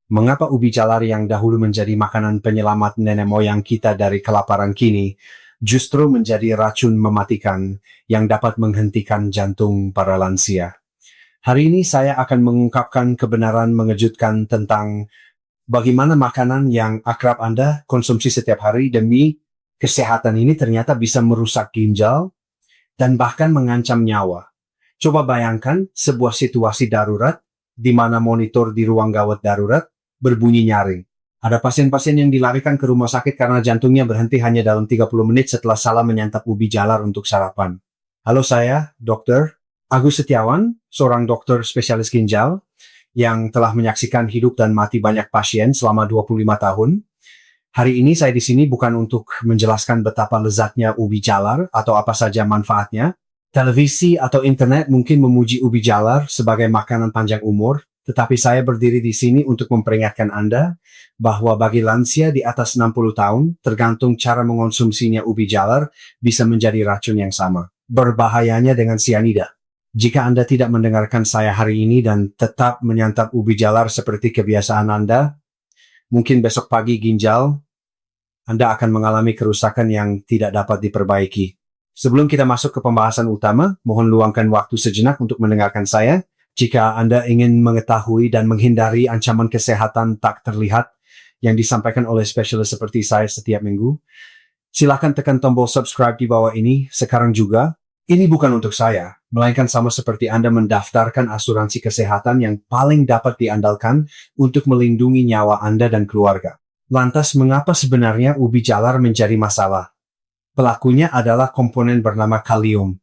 Mengapa ubi jalar yang dahulu menjadi makanan penyelamat nenek moyang kita dari kelaparan kini justru menjadi racun mematikan yang dapat menghentikan jantung para lansia? Hari ini saya akan mengungkapkan kebenaran mengejutkan tentang bagaimana makanan yang akrab Anda konsumsi setiap hari demi kesehatan ini ternyata bisa merusak ginjal dan bahkan mengancam nyawa. Coba bayangkan sebuah situasi darurat di mana monitor di ruang gawat darurat berbunyi nyaring. Ada pasien-pasien yang dilarikan ke rumah sakit karena jantungnya berhenti hanya dalam 30 menit setelah salah menyantap ubi jalar untuk sarapan. Halo, saya Dr. Agus Setiawan, seorang dokter spesialis ginjal yang telah menyaksikan hidup dan mati banyak pasien selama 25 tahun. Hari ini saya di sini bukan untuk menjelaskan betapa lezatnya ubi jalar atau apa saja manfaatnya. Televisi atau internet mungkin memuji ubi jalar sebagai makanan panjang umur, tetapi saya berdiri di sini untuk memperingatkan Anda bahwa bagi lansia di atas 60 tahun, tergantung cara mengonsumsinya ubi jalar bisa menjadi racun yang sama. Berbahayanya dengan sianida. Jika Anda tidak mendengarkan saya hari ini dan tetap menyantap ubi jalar seperti kebiasaan Anda, mungkin besok pagi ginjal Anda akan mengalami kerusakan yang tidak dapat diperbaiki. Sebelum kita masuk ke pembahasan utama, mohon luangkan waktu sejenak untuk mendengarkan saya. Jika Anda ingin mengetahui dan menghindari ancaman kesehatan tak terlihat yang disampaikan oleh spesialis seperti saya setiap minggu, silakan tekan tombol subscribe di bawah ini sekarang juga. Ini bukan untuk saya, melainkan sama seperti Anda mendaftarkan asuransi kesehatan yang paling dapat diandalkan untuk melindungi nyawa Anda dan keluarga. Lantas mengapa sebenarnya ubi jalar menjadi masalah? Pelakunya adalah komponen bernama kalium.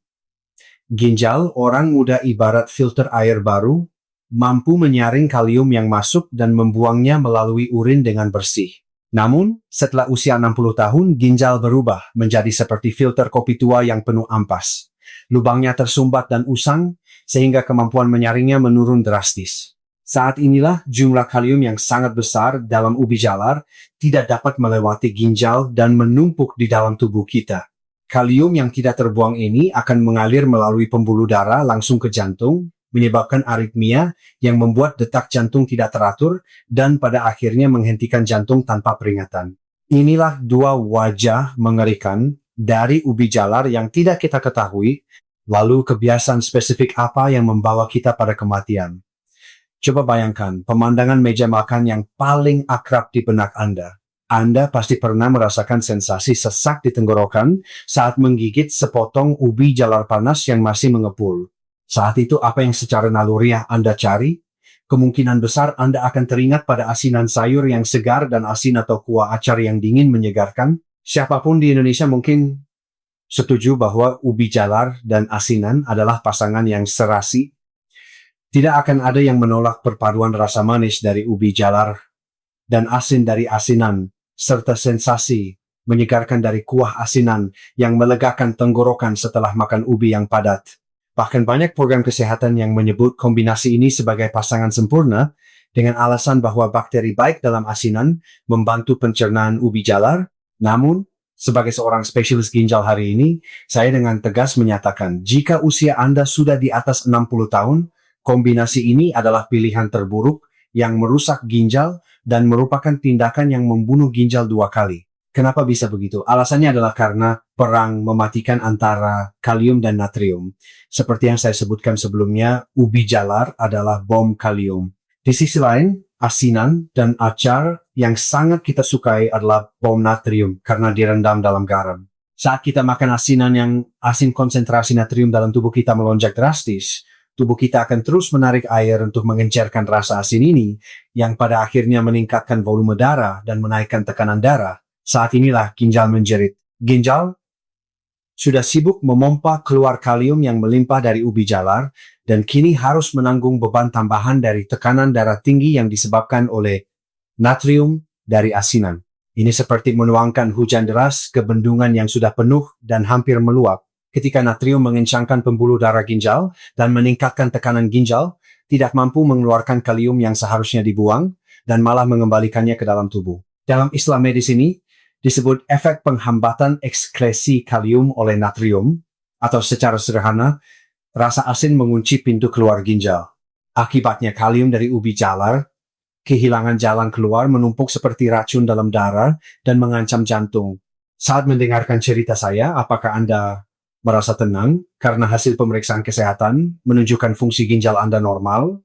Ginjal orang muda ibarat filter air baru, mampu menyaring kalium yang masuk dan membuangnya melalui urin dengan bersih. Namun, setelah usia 60 tahun, ginjal berubah menjadi seperti filter kopi tua yang penuh ampas. Lubangnya tersumbat dan usang, sehingga kemampuan menyaringnya menurun drastis. Saat inilah jumlah kalium yang sangat besar dalam ubi jalar tidak dapat melewati ginjal dan menumpuk di dalam tubuh kita. Kalium yang tidak terbuang ini akan mengalir melalui pembuluh darah langsung ke jantung, menyebabkan aritmia yang membuat detak jantung tidak teratur dan pada akhirnya menghentikan jantung tanpa peringatan. Inilah dua wajah mengerikan dari ubi jalar yang tidak kita ketahui, lalu kebiasaan spesifik apa yang membawa kita pada kematian. Coba bayangkan pemandangan meja makan yang paling akrab di benak Anda. Anda pasti pernah merasakan sensasi sesak di tenggorokan saat menggigit sepotong ubi jalar panas yang masih mengepul. Saat itu apa yang secara naluriah Anda cari? Kemungkinan besar Anda akan teringat pada asinan sayur yang segar dan asin atau kuah acar yang dingin menyegarkan. Siapapun di Indonesia mungkin setuju bahwa ubi jalar dan asinan adalah pasangan yang serasi. Tidak akan ada yang menolak perpaduan rasa manis dari ubi jalar dan asin dari asinan, serta sensasi menyegarkan dari kuah asinan yang melegakan tenggorokan setelah makan ubi yang padat. Bahkan banyak program kesehatan yang menyebut kombinasi ini sebagai pasangan sempurna dengan alasan bahwa bakteri baik dalam asinan membantu pencernaan ubi jalar. Namun, sebagai seorang spesialis ginjal hari ini, saya dengan tegas menyatakan jika usia Anda sudah di atas 60 tahun, kombinasi ini adalah pilihan terburuk yang merusak ginjal dan merupakan tindakan yang membunuh ginjal 2 kali. Kenapa bisa begitu? Alasannya adalah karena perang mematikan antara kalium dan natrium. Seperti yang saya sebutkan sebelumnya, ubi jalar adalah bom kalium. Di sisi lain, asinan dan acar yang sangat kita sukai adalah bom natrium karena direndam dalam garam. Saat kita makan asinan yang asin, konsentrasi natrium dalam tubuh kita melonjak drastis. Tubuh kita akan terus menarik air untuk mengencerkan rasa asin ini, yang pada akhirnya meningkatkan volume darah dan menaikkan tekanan darah. Saat inilah ginjal menjerit. Ginjal sudah sibuk memompa keluar kalium yang melimpah dari ubi jalar, dan kini harus menanggung beban tambahan dari tekanan darah tinggi yang disebabkan oleh natrium dari asinan. Ini seperti menuangkan hujan deras ke bendungan yang sudah penuh dan hampir meluap. Ketika natrium mengencangkan pembuluh darah ginjal dan meningkatkan tekanan ginjal, tidak mampu mengeluarkan kalium yang seharusnya dibuang dan malah mengembalikannya ke dalam tubuh. Dalam istilah medis ini, disebut efek penghambatan ekskresi kalium oleh natrium, atau secara sederhana, rasa asin mengunci pintu keluar ginjal. Akibatnya kalium dari ubi jalar Kehilangan jalan keluar menumpuk seperti racun dalam darah dan mengancam jantung. Saat mendengarkan cerita saya, apakah Anda merasa tenang karena hasil pemeriksaan kesehatan menunjukkan fungsi ginjal Anda normal?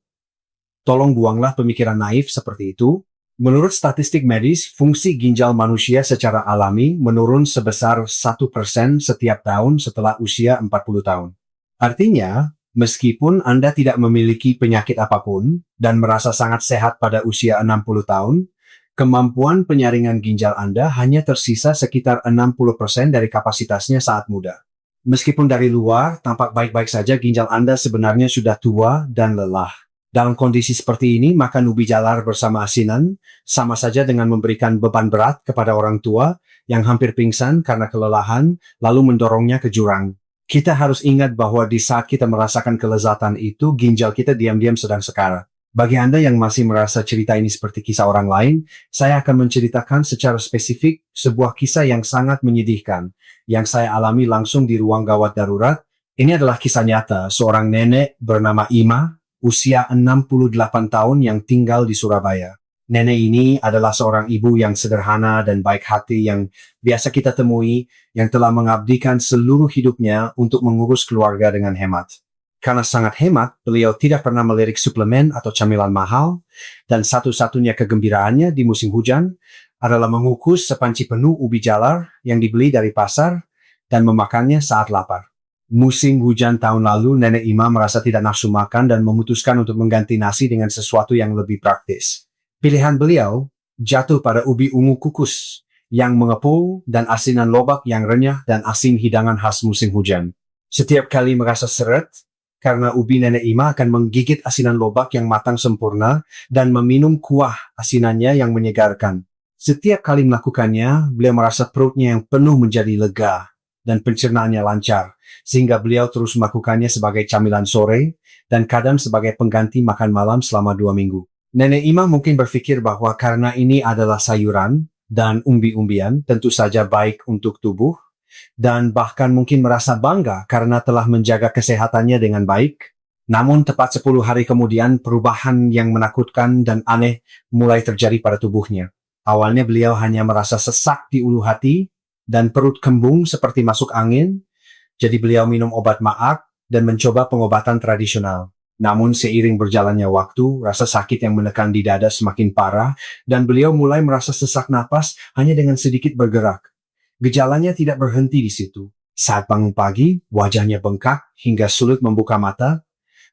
Tolong buanglah pemikiran naif seperti itu. Menurut statistik medis, fungsi ginjal manusia secara alami menurun sebesar 1% setiap tahun setelah usia 40 tahun. Artinya, meskipun Anda tidak memiliki penyakit apapun dan merasa sangat sehat pada usia 60 tahun, kemampuan penyaringan ginjal Anda hanya tersisa sekitar 60% dari kapasitasnya saat muda. Meskipun dari luar tampak baik-baik saja, ginjal Anda sebenarnya sudah tua dan lelah. Dalam kondisi seperti ini, makan ubi jalar bersama asinan sama saja dengan memberikan beban berat kepada orang tua yang hampir pingsan karena kelelahan, lalu mendorongnya ke jurang. Kita harus ingat bahwa di saat kita merasakan kelezatan itu, ginjal kita diam-diam sedang sekarat. Bagi Anda yang masih merasa cerita ini seperti kisah orang lain, saya akan menceritakan secara spesifik sebuah kisah yang sangat menyedihkan, yang saya alami langsung di ruang gawat darurat. Ini adalah kisah nyata seorang nenek bernama Ima, usia 68 tahun yang tinggal di Surabaya. Nenek ini adalah seorang ibu yang sederhana dan baik hati yang biasa kita temui, yang telah mengabdikan seluruh hidupnya untuk mengurus keluarga dengan hemat. Karena sangat hemat, beliau tidak pernah melirik suplemen atau camilan mahal, dan satu-satunya kegembiraannya di musim hujan adalah mengukus sepanci penuh ubi jalar yang dibeli dari pasar dan memakannya saat lapar. Musim hujan tahun lalu, Nenek Ima merasa tidak nafsu makan dan memutuskan untuk mengganti nasi dengan sesuatu yang lebih praktis. Pilihan beliau jatuh pada ubi ungu kukus yang mengepul dan asinan lobak yang renyah dan asin, hidangan khas musim hujan. Setiap kali merasa seret, karena ubi, Nenek Ima akan menggigit asinan lobak yang matang sempurna dan meminum kuah asinannya yang menyegarkan. Setiap kali melakukannya, beliau merasa perutnya yang penuh menjadi lega dan pencernaannya lancar, sehingga beliau terus melakukannya sebagai camilan sore dan kadang sebagai pengganti makan malam selama 2 minggu. Nenek Ima mungkin berpikir bahwa karena ini adalah sayuran dan umbi-umbian, tentu saja baik untuk tubuh, dan bahkan mungkin merasa bangga karena telah menjaga kesehatannya dengan baik. Namun tepat 10 hari kemudian, perubahan yang menakutkan dan aneh mulai terjadi pada tubuhnya. Awalnya beliau hanya merasa sesak di ulu hati dan perut kembung seperti masuk angin, jadi beliau minum obat maak dan mencoba pengobatan tradisional. Namun seiring berjalannya waktu, rasa sakit yang menekan di dada semakin parah dan beliau mulai merasa sesak napas hanya dengan sedikit bergerak. Gejalanya tidak berhenti di situ. Saat bangun pagi, wajahnya bengkak hingga sulit membuka mata,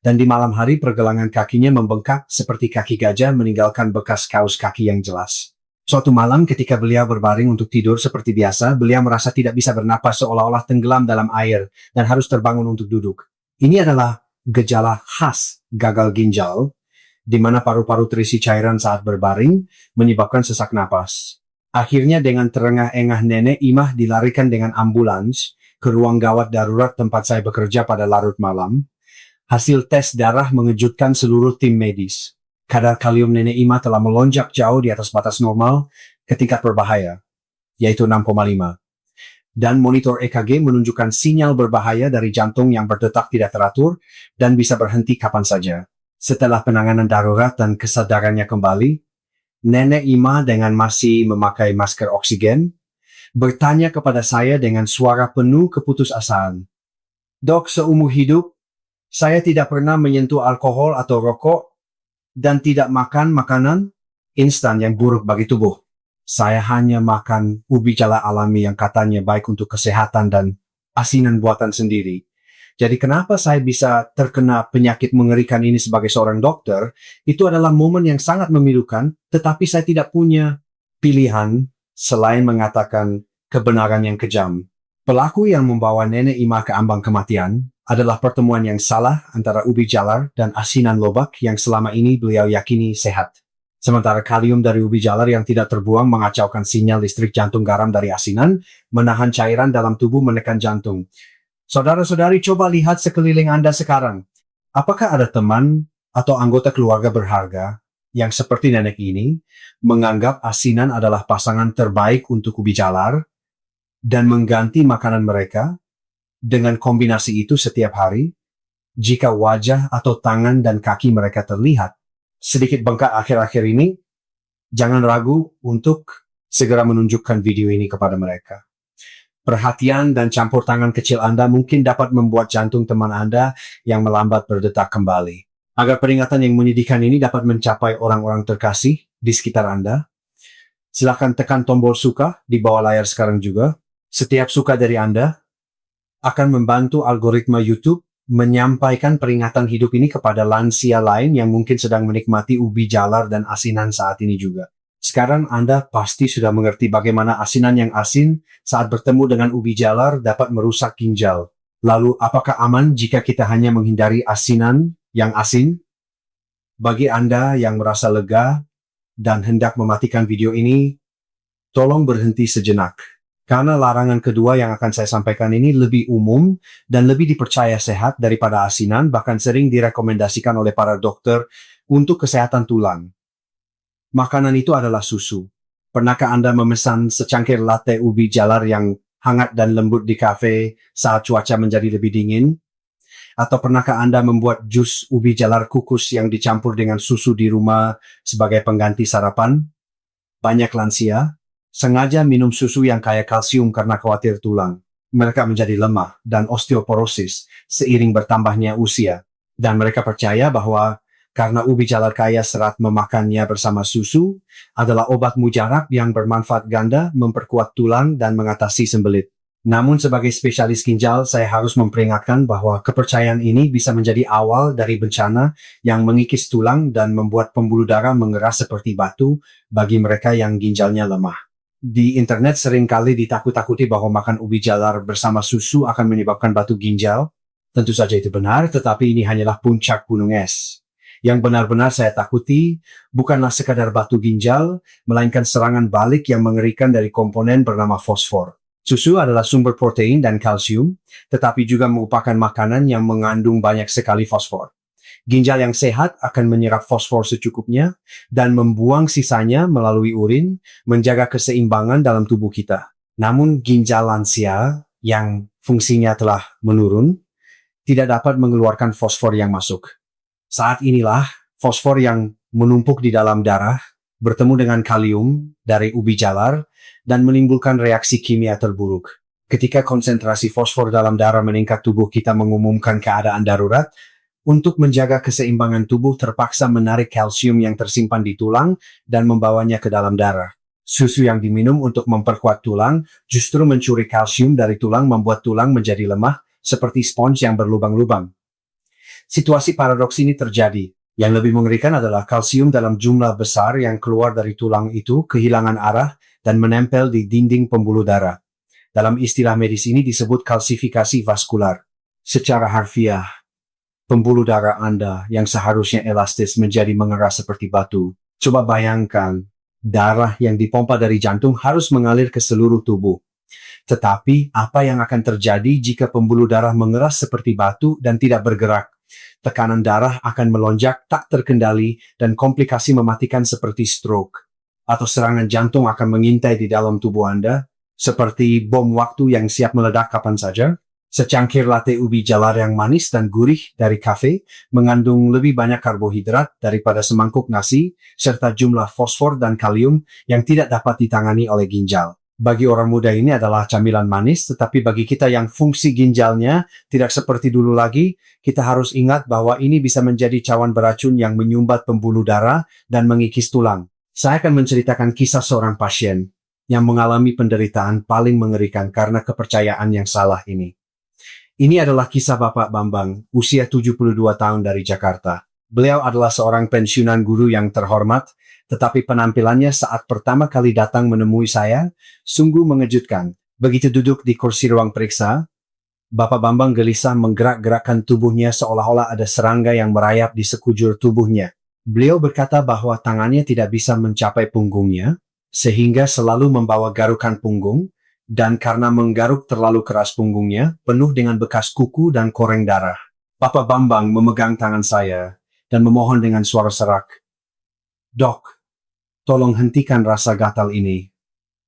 dan di malam hari pergelangan kakinya membengkak seperti kaki gajah meninggalkan bekas kaus kaki yang jelas. Suatu malam ketika beliau berbaring untuk tidur seperti biasa, beliau merasa tidak bisa bernapas, seolah-olah tenggelam dalam air dan harus terbangun untuk duduk. Ini adalah gejala khas gagal ginjal, di mana paru-paru terisi cairan saat berbaring, menyebabkan sesak napas. Akhirnya dengan terengah-engah Nenek Ima dilarikan dengan ambulans ke ruang gawat darurat tempat saya bekerja pada larut malam. Hasil tes darah mengejutkan seluruh tim medis. Kadar kalium Nenek Ima telah melonjak jauh di atas batas normal ke tingkat berbahaya, yaitu 6,5. Dan monitor EKG menunjukkan sinyal berbahaya dari jantung yang berdetak tidak teratur dan bisa berhenti kapan saja. Setelah penanganan darurat dan kesadarannya kembali, Nenek Ima dengan masih memakai masker oksigen bertanya kepada saya dengan suara penuh keputusasaan. "Dok, seumur hidup, saya tidak pernah menyentuh alkohol atau rokok dan tidak makan makanan instan yang buruk bagi tubuh. Saya hanya makan ubi jala alami yang katanya baik untuk kesehatan dan asinan buatan sendiri. Jadi kenapa saya bisa terkena penyakit mengerikan ini sebagai seorang dokter? Itu adalah momen yang sangat memilukan, tetapi saya tidak punya pilihan selain mengatakan kebenaran yang kejam. Pelaku yang membawa Nenek Ima ke ambang kematian adalah pertemuan yang salah antara ubi jalar dan asinan lobak yang selama ini beliau yakini sehat. Sementara kalium dari ubi jalar yang tidak terbuang mengacaukan sinyal listrik jantung, garam dari asinan menahan cairan dalam tubuh menekan jantung. Saudara-saudari, coba lihat sekeliling Anda sekarang. Apakah ada teman atau anggota keluarga berharga yang seperti nenek ini menganggap asinan adalah pasangan terbaik untuk ubi jalar dan mengganti makanan mereka dengan kombinasi itu setiap hari? Jika wajah atau tangan dan kaki mereka terlihat sedikit bengkak akhir-akhir ini, jangan ragu untuk segera menunjukkan video ini kepada mereka. Perhatian dan campur tangan kecil Anda mungkin dapat membuat jantung teman Anda yang melambat berdetak kembali. Agar peringatan yang menyedihkan ini dapat mencapai orang-orang terkasih di sekitar Anda, silakan tekan tombol suka di bawah layar sekarang juga. Setiap suka dari Anda akan membantu algoritma YouTube menyampaikan peringatan hidup ini kepada lansia lain yang mungkin sedang menikmati ubi jalar dan asinan saat ini juga. Sekarang Anda pasti sudah mengerti bagaimana asinan yang asin saat bertemu dengan ubi jalar dapat merusak ginjal. Lalu, apakah aman jika kita hanya menghindari asinan yang asin? Bagi Anda yang merasa lega dan hendak mematikan video ini, tolong berhenti sejenak. Karena larangan kedua yang akan saya sampaikan ini lebih umum dan lebih dipercaya sehat daripada asinan, bahkan sering direkomendasikan oleh para dokter untuk kesehatan tulang. Makanan itu adalah susu. Pernahkah Anda memesan secangkir latte ubi jalar yang hangat dan lembut di kafe saat cuaca menjadi lebih dingin? Atau pernahkah Anda membuat jus ubi jalar kukus yang dicampur dengan susu di rumah sebagai pengganti sarapan? Banyak lansia sengaja minum susu yang kaya kalsium karena khawatir tulang mereka menjadi lemah dan osteoporosis seiring bertambahnya usia. Dan mereka percaya bahwa karena ubi jalar kaya serat, memakannya bersama susu adalah obat mujarab yang bermanfaat ganda, memperkuat tulang dan mengatasi sembelit. Namun sebagai spesialis ginjal, saya harus memperingatkan bahwa kepercayaan ini bisa menjadi awal dari bencana yang mengikis tulang dan membuat pembuluh darah mengeras seperti batu bagi mereka yang ginjalnya lemah. Di internet seringkali ditakut-takuti bahwa makan ubi jalar bersama susu akan menyebabkan batu ginjal. Tentu saja itu benar, tetapi ini hanyalah puncak gunung es. Yang benar-benar saya takuti bukanlah sekadar batu ginjal, melainkan serangan balik yang mengerikan dari komponen bernama fosfor. Susu adalah sumber protein dan kalsium, tetapi juga merupakan makanan yang mengandung banyak sekali fosfor. Ginjal yang sehat akan menyerap fosfor secukupnya dan membuang sisanya melalui urin, menjaga keseimbangan dalam tubuh kita. Namun ginjal lansia yang fungsinya telah menurun tidak dapat mengeluarkan fosfor yang masuk. Saat inilah fosfor yang menumpuk di dalam darah bertemu dengan kalium dari ubi jalar dan menimbulkan reaksi kimia terburuk. Ketika konsentrasi fosfor dalam darah meningkat, tubuh kita mengumumkan keadaan darurat. Untuk menjaga keseimbangan tubuh terpaksa menarik kalsium yang tersimpan di tulang dan membawanya ke dalam darah. Susu yang diminum untuk memperkuat tulang justru mencuri kalsium dari tulang, membuat tulang menjadi lemah seperti spons yang berlubang-lubang. Situasi paradoks ini terjadi. Yang lebih mengerikan adalah kalsium dalam jumlah besar yang keluar dari tulang itu kehilangan arah dan menempel di dinding pembuluh darah. Dalam istilah medis ini disebut kalsifikasi vaskular. Secara harfiah, pembuluh darah Anda yang seharusnya elastis menjadi mengeras seperti batu. Coba bayangkan, darah yang dipompa dari jantung harus mengalir ke seluruh tubuh. Tetapi, apa yang akan terjadi jika pembuluh darah mengeras seperti batu dan tidak bergerak? Tekanan darah akan melonjak tak terkendali dan komplikasi mematikan seperti stroke. Atau serangan jantung akan mengintai di dalam tubuh Anda, seperti bom waktu yang siap meledak kapan saja. Secangkir latte ubi jalar yang manis dan gurih dari kafe mengandung lebih banyak karbohidrat daripada semangkuk nasi, serta jumlah fosfor dan kalium yang tidak dapat ditangani oleh ginjal. Bagi orang muda ini adalah camilan manis, tetapi bagi kita yang fungsi ginjalnya tidak seperti dulu lagi, kita harus ingat bahwa ini bisa menjadi cawan beracun yang menyumbat pembuluh darah dan mengikis tulang. Saya akan menceritakan kisah seorang pasien yang mengalami penderitaan paling mengerikan karena kepercayaan yang salah ini. Ini adalah kisah Bapak Bambang, usia 72 tahun dari Jakarta. Beliau adalah seorang pensiunan guru yang terhormat, tetapi penampilannya saat pertama kali datang menemui saya sungguh mengejutkan. Begitu duduk di kursi ruang periksa, Bapak Bambang gelisah menggerak-gerakkan tubuhnya seolah-olah ada serangga yang merayap di sekujur tubuhnya. Beliau berkata bahwa tangannya tidak bisa mencapai punggungnya, sehingga selalu membawa garukan punggung, dan karena menggaruk terlalu keras punggungnya, penuh dengan bekas kuku dan koreng darah. Bapak Bambang memegang tangan saya dan memohon dengan suara serak, "Dok, tolong hentikan rasa gatal ini.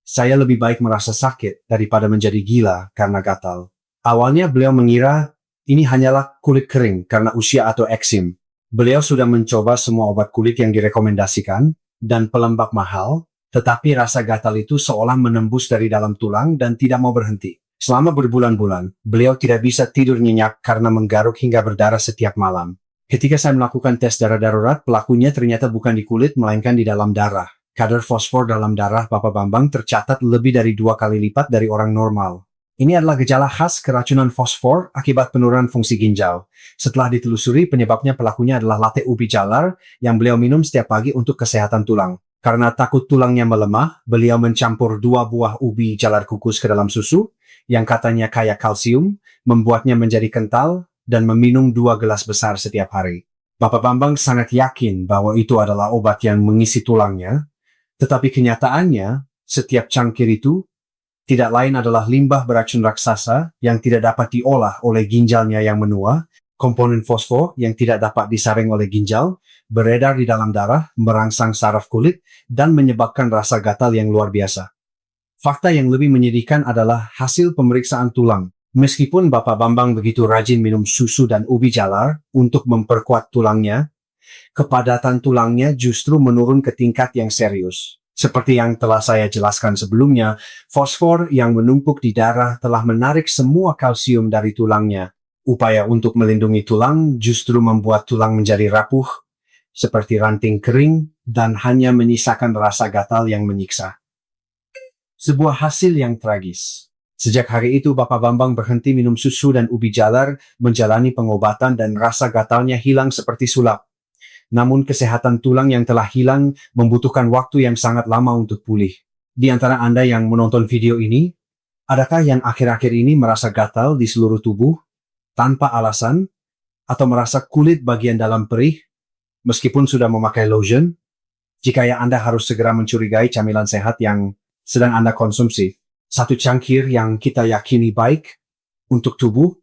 Saya lebih baik merasa sakit daripada menjadi gila karena gatal." Awalnya beliau mengira ini hanyalah kulit kering karena usia atau eksim. Beliau sudah mencoba semua obat kulit yang direkomendasikan dan pelembab mahal, tetapi rasa gatal itu seolah menembus dari dalam tulang dan tidak mau berhenti. Selama berbulan-bulan, beliau tidak bisa tidur nyenyak karena menggaruk hingga berdarah setiap malam. Ketika saya melakukan tes darah darurat, pelakunya ternyata bukan di kulit, melainkan di dalam darah. Kadar fosfor dalam darah Bapak Bambang tercatat lebih dari 2 kali lipat dari orang normal. Ini adalah gejala khas keracunan fosfor akibat penurunan fungsi ginjal. Setelah ditelusuri, penyebabnya pelakunya adalah latte ubi jalar yang beliau minum setiap pagi untuk kesehatan tulang. Karena takut tulangnya melemah, beliau mencampur 2 buah ubi jalar kukus ke dalam susu, yang katanya kaya kalsium, membuatnya menjadi kental, dan meminum 2 gelas besar setiap hari. Bapak Bambang sangat yakin bahwa itu adalah obat yang mengisi tulangnya, tetapi kenyataannya, setiap cangkir itu tidak lain adalah limbah beracun raksasa yang tidak dapat diolah oleh ginjalnya yang menua, komponen fosfor yang tidak dapat disaring oleh ginjal, beredar di dalam darah, merangsang saraf kulit, dan menyebabkan rasa gatal yang luar biasa. Fakta yang lebih menyedihkan adalah hasil pemeriksaan tulang. Meskipun Bapak Bambang begitu rajin minum susu dan ubi jalar untuk memperkuat tulangnya, kepadatan tulangnya justru menurun ke tingkat yang serius. Seperti yang telah saya jelaskan sebelumnya, fosfor yang menumpuk di darah telah menarik semua kalsium dari tulangnya. Upaya untuk melindungi tulang justru membuat tulang menjadi rapuh, seperti ranting kering, dan hanya menyisakan rasa gatal yang menyiksa. Sebuah hasil yang tragis. Sejak hari itu Bapak Bambang berhenti minum susu dan ubi jalar, menjalani pengobatan dan rasa gatalnya hilang seperti sulap. Namun kesehatan tulang yang telah hilang membutuhkan waktu yang sangat lama untuk pulih. Di antara Anda yang menonton video ini, adakah yang akhir-akhir ini merasa gatal di seluruh tubuh, tanpa alasan, atau merasa kulit bagian dalam perih, meskipun sudah memakai lotion? Jika ya, Anda harus segera mencurigai camilan sehat yang sedang Anda konsumsi. Satu cangkir yang kita yakini baik untuk tubuh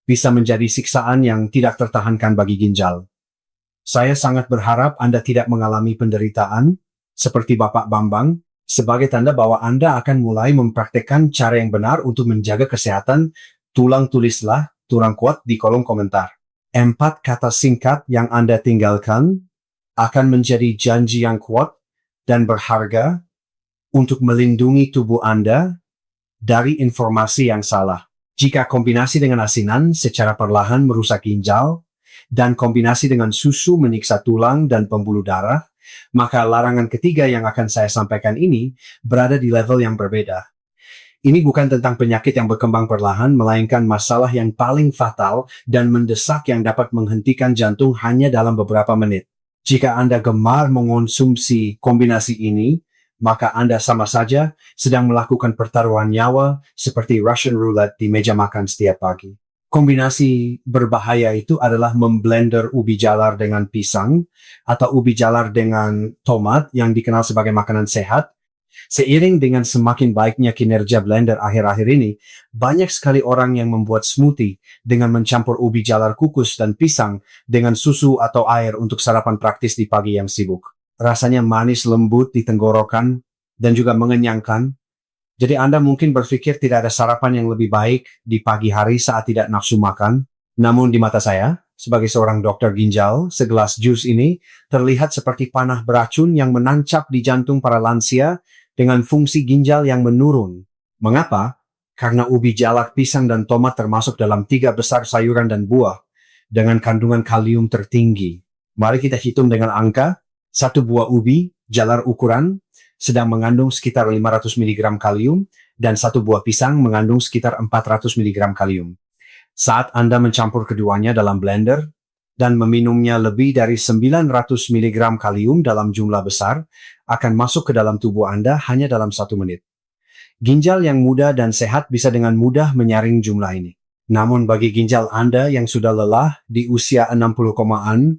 bisa menjadi siksaan yang tidak tertahankan bagi ginjal. Saya sangat berharap Anda tidak mengalami penderitaan seperti Bapak Bambang. Sebagai tanda bahwa Anda akan mulai mempraktekkan cara yang benar untuk menjaga kesehatan tulang, tulislah tulang kuat di kolom komentar. 4 kata singkat yang Anda tinggalkan akan menjadi janji yang kuat dan berharga untuk melindungi tubuh Anda dari informasi yang salah. Jika kombinasi dengan asinan secara perlahan merusak ginjal, dan kombinasi dengan susu menyiksa tulang dan pembuluh darah, maka larangan ketiga yang akan saya sampaikan ini berada di level yang berbeda. Ini bukan tentang penyakit yang berkembang perlahan, melainkan masalah yang paling fatal dan mendesak yang dapat menghentikan jantung hanya dalam beberapa menit. Jika Anda gemar mengonsumsi kombinasi ini, maka Anda sama saja sedang melakukan pertaruhan nyawa seperti Russian roulette di meja makan setiap pagi. Kombinasi berbahaya itu adalah memblender ubi jalar dengan pisang atau ubi jalar dengan tomat yang dikenal sebagai makanan sehat. Seiring dengan semakin baiknya kinerja blender akhir-akhir ini, banyak sekali orang yang membuat smoothie dengan mencampur ubi jalar kukus dan pisang dengan susu atau air untuk sarapan praktis di pagi yang sibuk. Rasanya manis lembut di tenggorokan dan juga mengenyangkan. Jadi Anda mungkin berpikir tidak ada sarapan yang lebih baik di pagi hari saat tidak nafsu makan. Namun di mata saya, sebagai seorang dokter ginjal, segelas jus ini terlihat seperti panah beracun yang menancap di jantung para lansia dengan fungsi ginjal yang menurun. Mengapa? Karena ubi jalar, pisang, dan tomat termasuk dalam 3 besar sayuran dan buah dengan kandungan kalium tertinggi. Mari kita hitung dengan angka. 1 buah ubi jalar ukuran sedang mengandung sekitar 500 mg kalium dan 1 buah pisang mengandung sekitar 400 mg kalium. Saat Anda mencampur keduanya dalam blender dan meminumnya lebih dari 900 mg kalium dalam jumlah besar, akan masuk ke dalam tubuh Anda hanya dalam 1 menit. Ginjal yang muda dan sehat bisa dengan mudah menyaring jumlah ini. Namun bagi ginjal Anda yang sudah lelah di usia 60-an,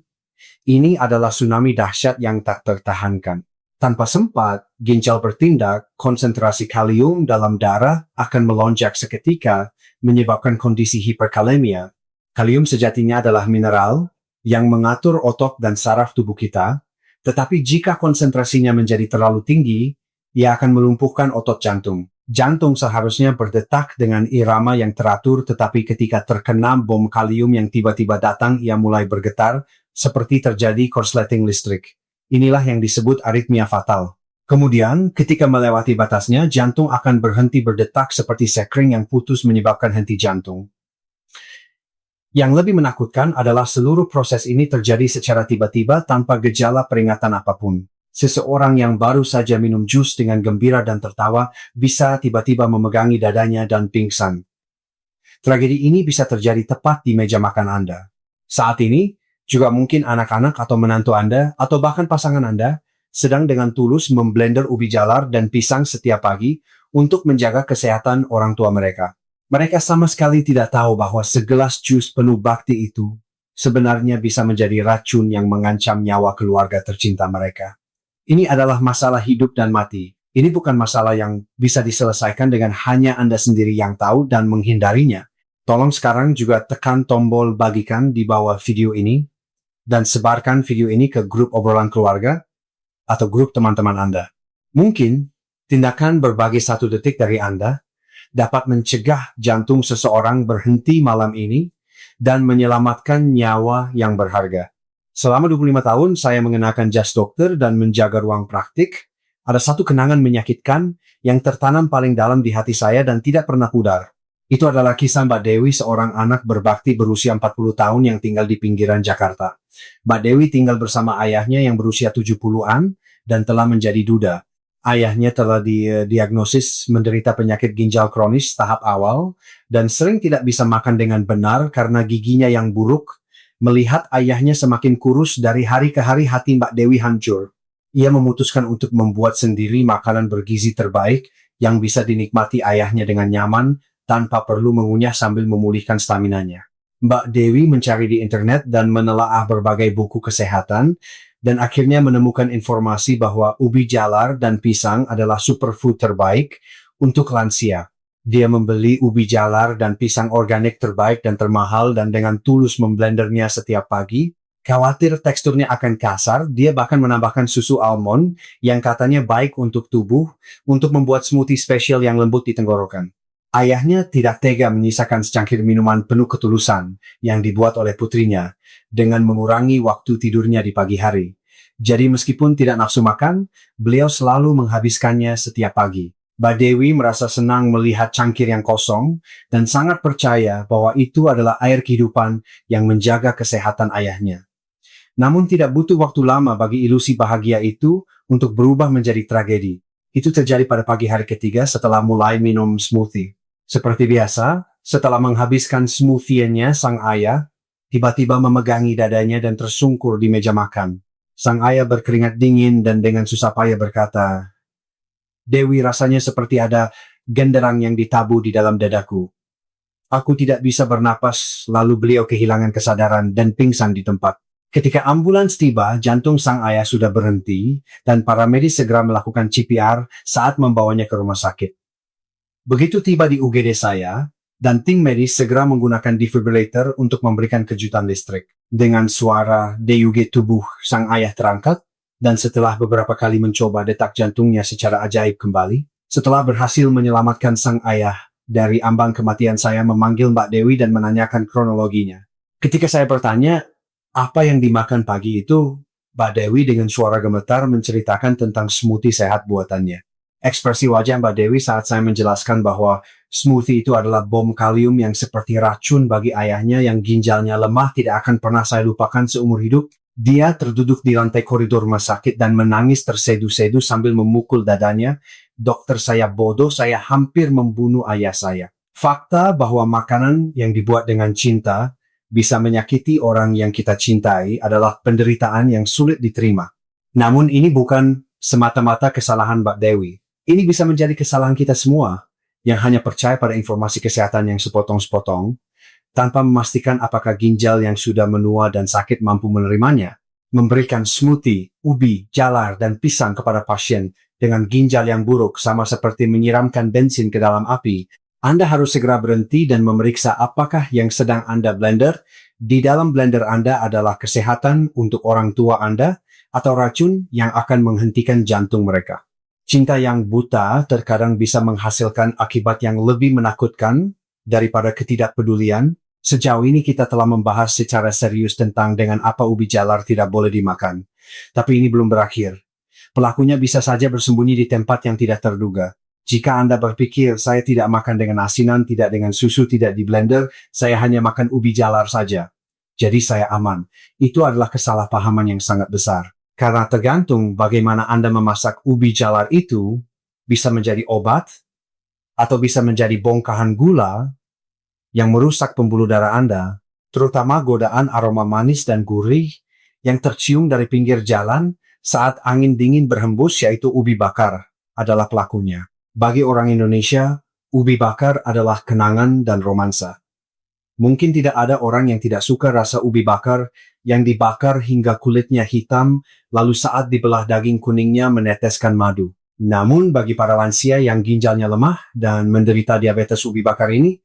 ini adalah tsunami dahsyat yang tak tertahankan. Tanpa sempat ginjal bertindak, konsentrasi kalium dalam darah akan melonjak seketika, menyebabkan kondisi hiperkalemia. Kalium sejatinya adalah mineral yang mengatur otot dan saraf tubuh kita, tetapi jika konsentrasinya menjadi terlalu tinggi, ia akan melumpuhkan otot jantung. Jantung seharusnya berdetak dengan irama yang teratur, tetapi ketika terkena bom kalium yang tiba-tiba datang, ia mulai bergetar, seperti terjadi korsleting listrik. Inilah yang disebut aritmia fatal. Kemudian, ketika melewati batasnya, jantung akan berhenti berdetak seperti sekring yang putus menyebabkan henti jantung. Yang lebih menakutkan adalah seluruh proses ini terjadi secara tiba-tiba tanpa gejala peringatan apapun. Seseorang yang baru saja minum jus dengan gembira dan tertawa bisa tiba-tiba memegangi dadanya dan pingsan. Tragedi ini bisa terjadi tepat di meja makan Anda. Saat ini, juga mungkin anak-anak atau menantu Anda atau bahkan pasangan Anda sedang dengan tulus memblender ubi jalar dan pisang setiap pagi untuk menjaga kesehatan orang tua mereka. Mereka sama sekali tidak tahu bahwa segelas jus penuh bakti itu sebenarnya bisa menjadi racun yang mengancam nyawa keluarga tercinta mereka. Ini adalah masalah hidup dan mati. Ini bukan masalah yang bisa diselesaikan dengan hanya Anda sendiri yang tahu dan menghindarinya. Tolong sekarang juga tekan tombol bagikan di bawah video ini dan sebarkan video ini ke grup obrolan keluarga atau grup teman-teman Anda. Mungkin tindakan berbagi 1 detik dari Anda dapat mencegah jantung seseorang berhenti malam ini dan menyelamatkan nyawa yang berharga. Selama 25 tahun saya mengenakan jas dokter dan menjaga ruang praktik, ada satu kenangan menyakitkan yang tertanam paling dalam di hati saya dan tidak pernah pudar. Itu adalah kisah Mbak Dewi, seorang anak berbakti berusia 40 tahun yang tinggal di pinggiran Jakarta. Mbak Dewi tinggal bersama ayahnya yang berusia 70-an dan telah menjadi duda. Ayahnya telah didiagnosis menderita penyakit ginjal kronis tahap awal dan sering tidak bisa makan dengan benar karena giginya yang buruk. Melihat ayahnya semakin kurus dari hari ke hari, hati Mbak Dewi hancur. Ia memutuskan untuk membuat sendiri makanan bergizi terbaik yang bisa dinikmati ayahnya dengan nyaman tanpa perlu mengunyah sambil memulihkan staminanya. Mbak Dewi mencari di internet dan menelaah berbagai buku kesehatan dan akhirnya menemukan informasi bahwa ubi jalar dan pisang adalah superfood terbaik untuk lansia. Dia membeli ubi jalar dan pisang organik terbaik dan termahal dan dengan tulus memblendernya setiap pagi. Khawatir teksturnya akan kasar, dia bahkan menambahkan susu almond yang katanya baik untuk tubuh untuk membuat smoothie spesial yang lembut di tenggorokan. Ayahnya tidak tega menyisakan secangkir minuman penuh ketulusan yang dibuat oleh putrinya dengan mengurangi waktu tidurnya di pagi hari. Jadi meskipun tidak nafsu makan, beliau selalu menghabiskannya setiap pagi. Mbak Dewi merasa senang melihat cangkir yang kosong dan sangat percaya bahwa itu adalah air kehidupan yang menjaga kesehatan ayahnya. Namun tidak butuh waktu lama bagi ilusi bahagia itu untuk berubah menjadi tragedi. Itu terjadi pada pagi hari ketiga setelah mulai minum smoothie. Seperti biasa, setelah menghabiskan smoothie-nya, sang ayah tiba-tiba memegangi dadanya dan tersungkur di meja makan. Sang ayah berkeringat dingin dan dengan susah payah berkata, "Dewi, rasanya seperti ada genderang yang ditabuh di dalam dadaku. Aku tidak bisa bernapas." Lalu beliau kehilangan kesadaran dan pingsan di tempat. Ketika ambulans tiba, jantung sang ayah sudah berhenti dan para medis segera melakukan CPR saat membawanya ke rumah sakit. Begitu tiba di UGD saya, dan tim medis segera menggunakan defibrillator untuk memberikan kejutan listrik. Dengan suara DUG tubuh sang ayah terangkat, dan setelah beberapa kali mencoba detak jantungnya secara ajaib kembali, setelah berhasil menyelamatkan sang ayah dari ambang kematian, saya memanggil Mbak Dewi dan menanyakan kronologinya. Ketika saya bertanya, apa yang dimakan pagi itu, Mbak Dewi dengan suara gemetar menceritakan tentang smoothie sehat buatannya. Ekspresi wajah Mbak Dewi saat saya menjelaskan bahwa smoothie itu adalah bom kalium yang seperti racun bagi ayahnya yang ginjalnya lemah tidak akan pernah saya lupakan seumur hidup. Dia terduduk di lantai koridor rumah sakit dan menangis tersedu-sedu sambil memukul dadanya. "Dokter, saya bodoh, saya hampir membunuh ayah saya." Fakta bahwa makanan yang dibuat dengan cinta bisa menyakiti orang yang kita cintai adalah penderitaan yang sulit diterima. Namun ini bukan semata-mata kesalahan Mbak Dewi. Ini bisa menjadi kesalahan kita semua yang hanya percaya pada informasi kesehatan yang sepotong-sepotong tanpa memastikan apakah ginjal yang sudah menua dan sakit mampu menerimanya. Memberikan smoothie, ubi, jalar, dan pisang kepada pasien dengan ginjal yang buruk sama seperti menyiramkan bensin ke dalam api. Anda harus segera berhenti dan memeriksa apakah yang sedang Anda blender di dalam blender Anda adalah kesehatan untuk orang tua Anda atau racun yang akan menghentikan jantung mereka. Cinta yang buta terkadang bisa menghasilkan akibat yang lebih menakutkan daripada ketidakpedulian. Sejauh ini kita telah membahas secara serius tentang dengan apa ubi jalar tidak boleh dimakan. Tapi ini belum berakhir. Pelakunya bisa saja bersembunyi di tempat yang tidak terduga. Jika Anda berpikir, saya tidak makan dengan asinan, tidak dengan susu, tidak di blender, saya hanya makan ubi jalar saja. Jadi saya aman. Itu adalah kesalahpahaman yang sangat besar. Karena tergantung bagaimana Anda memasak ubi jalar itu, bisa menjadi obat, atau bisa menjadi bongkahan gula, yang merusak pembuluh darah Anda, terutama godaan aroma manis dan gurih yang tercium dari pinggir jalan saat angin dingin berhembus, yaitu ubi bakar, adalah pelakunya. Bagi orang Indonesia, ubi bakar adalah kenangan dan romansa. Mungkin tidak ada orang yang tidak suka rasa ubi bakar yang dibakar hingga kulitnya hitam, lalu saat dibelah daging kuningnya meneteskan madu. Namun bagi para lansia yang ginjalnya lemah dan menderita diabetes, ubi bakar ini